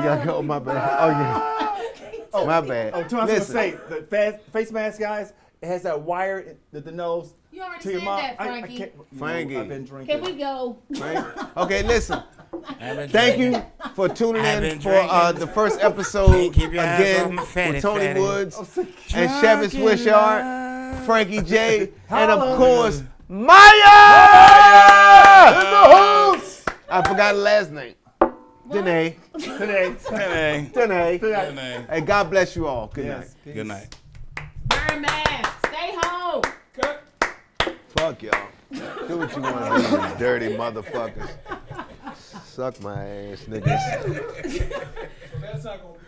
gotta go. My bad. Oh yeah. My bad. Oh, two I was gonna Listen, say the face mask, guys. It has that wire at the nose. You already to your said mom. that, I Frankie. can't. Frankie. I've been drinking. Can we go? right? Okay, listen. I've been Thank drinking. you for tuning I've in been for drinking. the first episode Keep your eyes again on my fatty, with Tony fatty. Woods Oh, and Schewitz Drunken Wishart, love. Frankie J, and of Holla. course Myah. In the house I forgot her last name. Danene. today. Hey, Danene. hey. Hey, God bless you all. Good Yes. night. Good night. Wear a mask. Stay home. Fuck y'all. Do what you want to do, you dirty motherfuckers. Suck my ass, niggas. That's not gonna be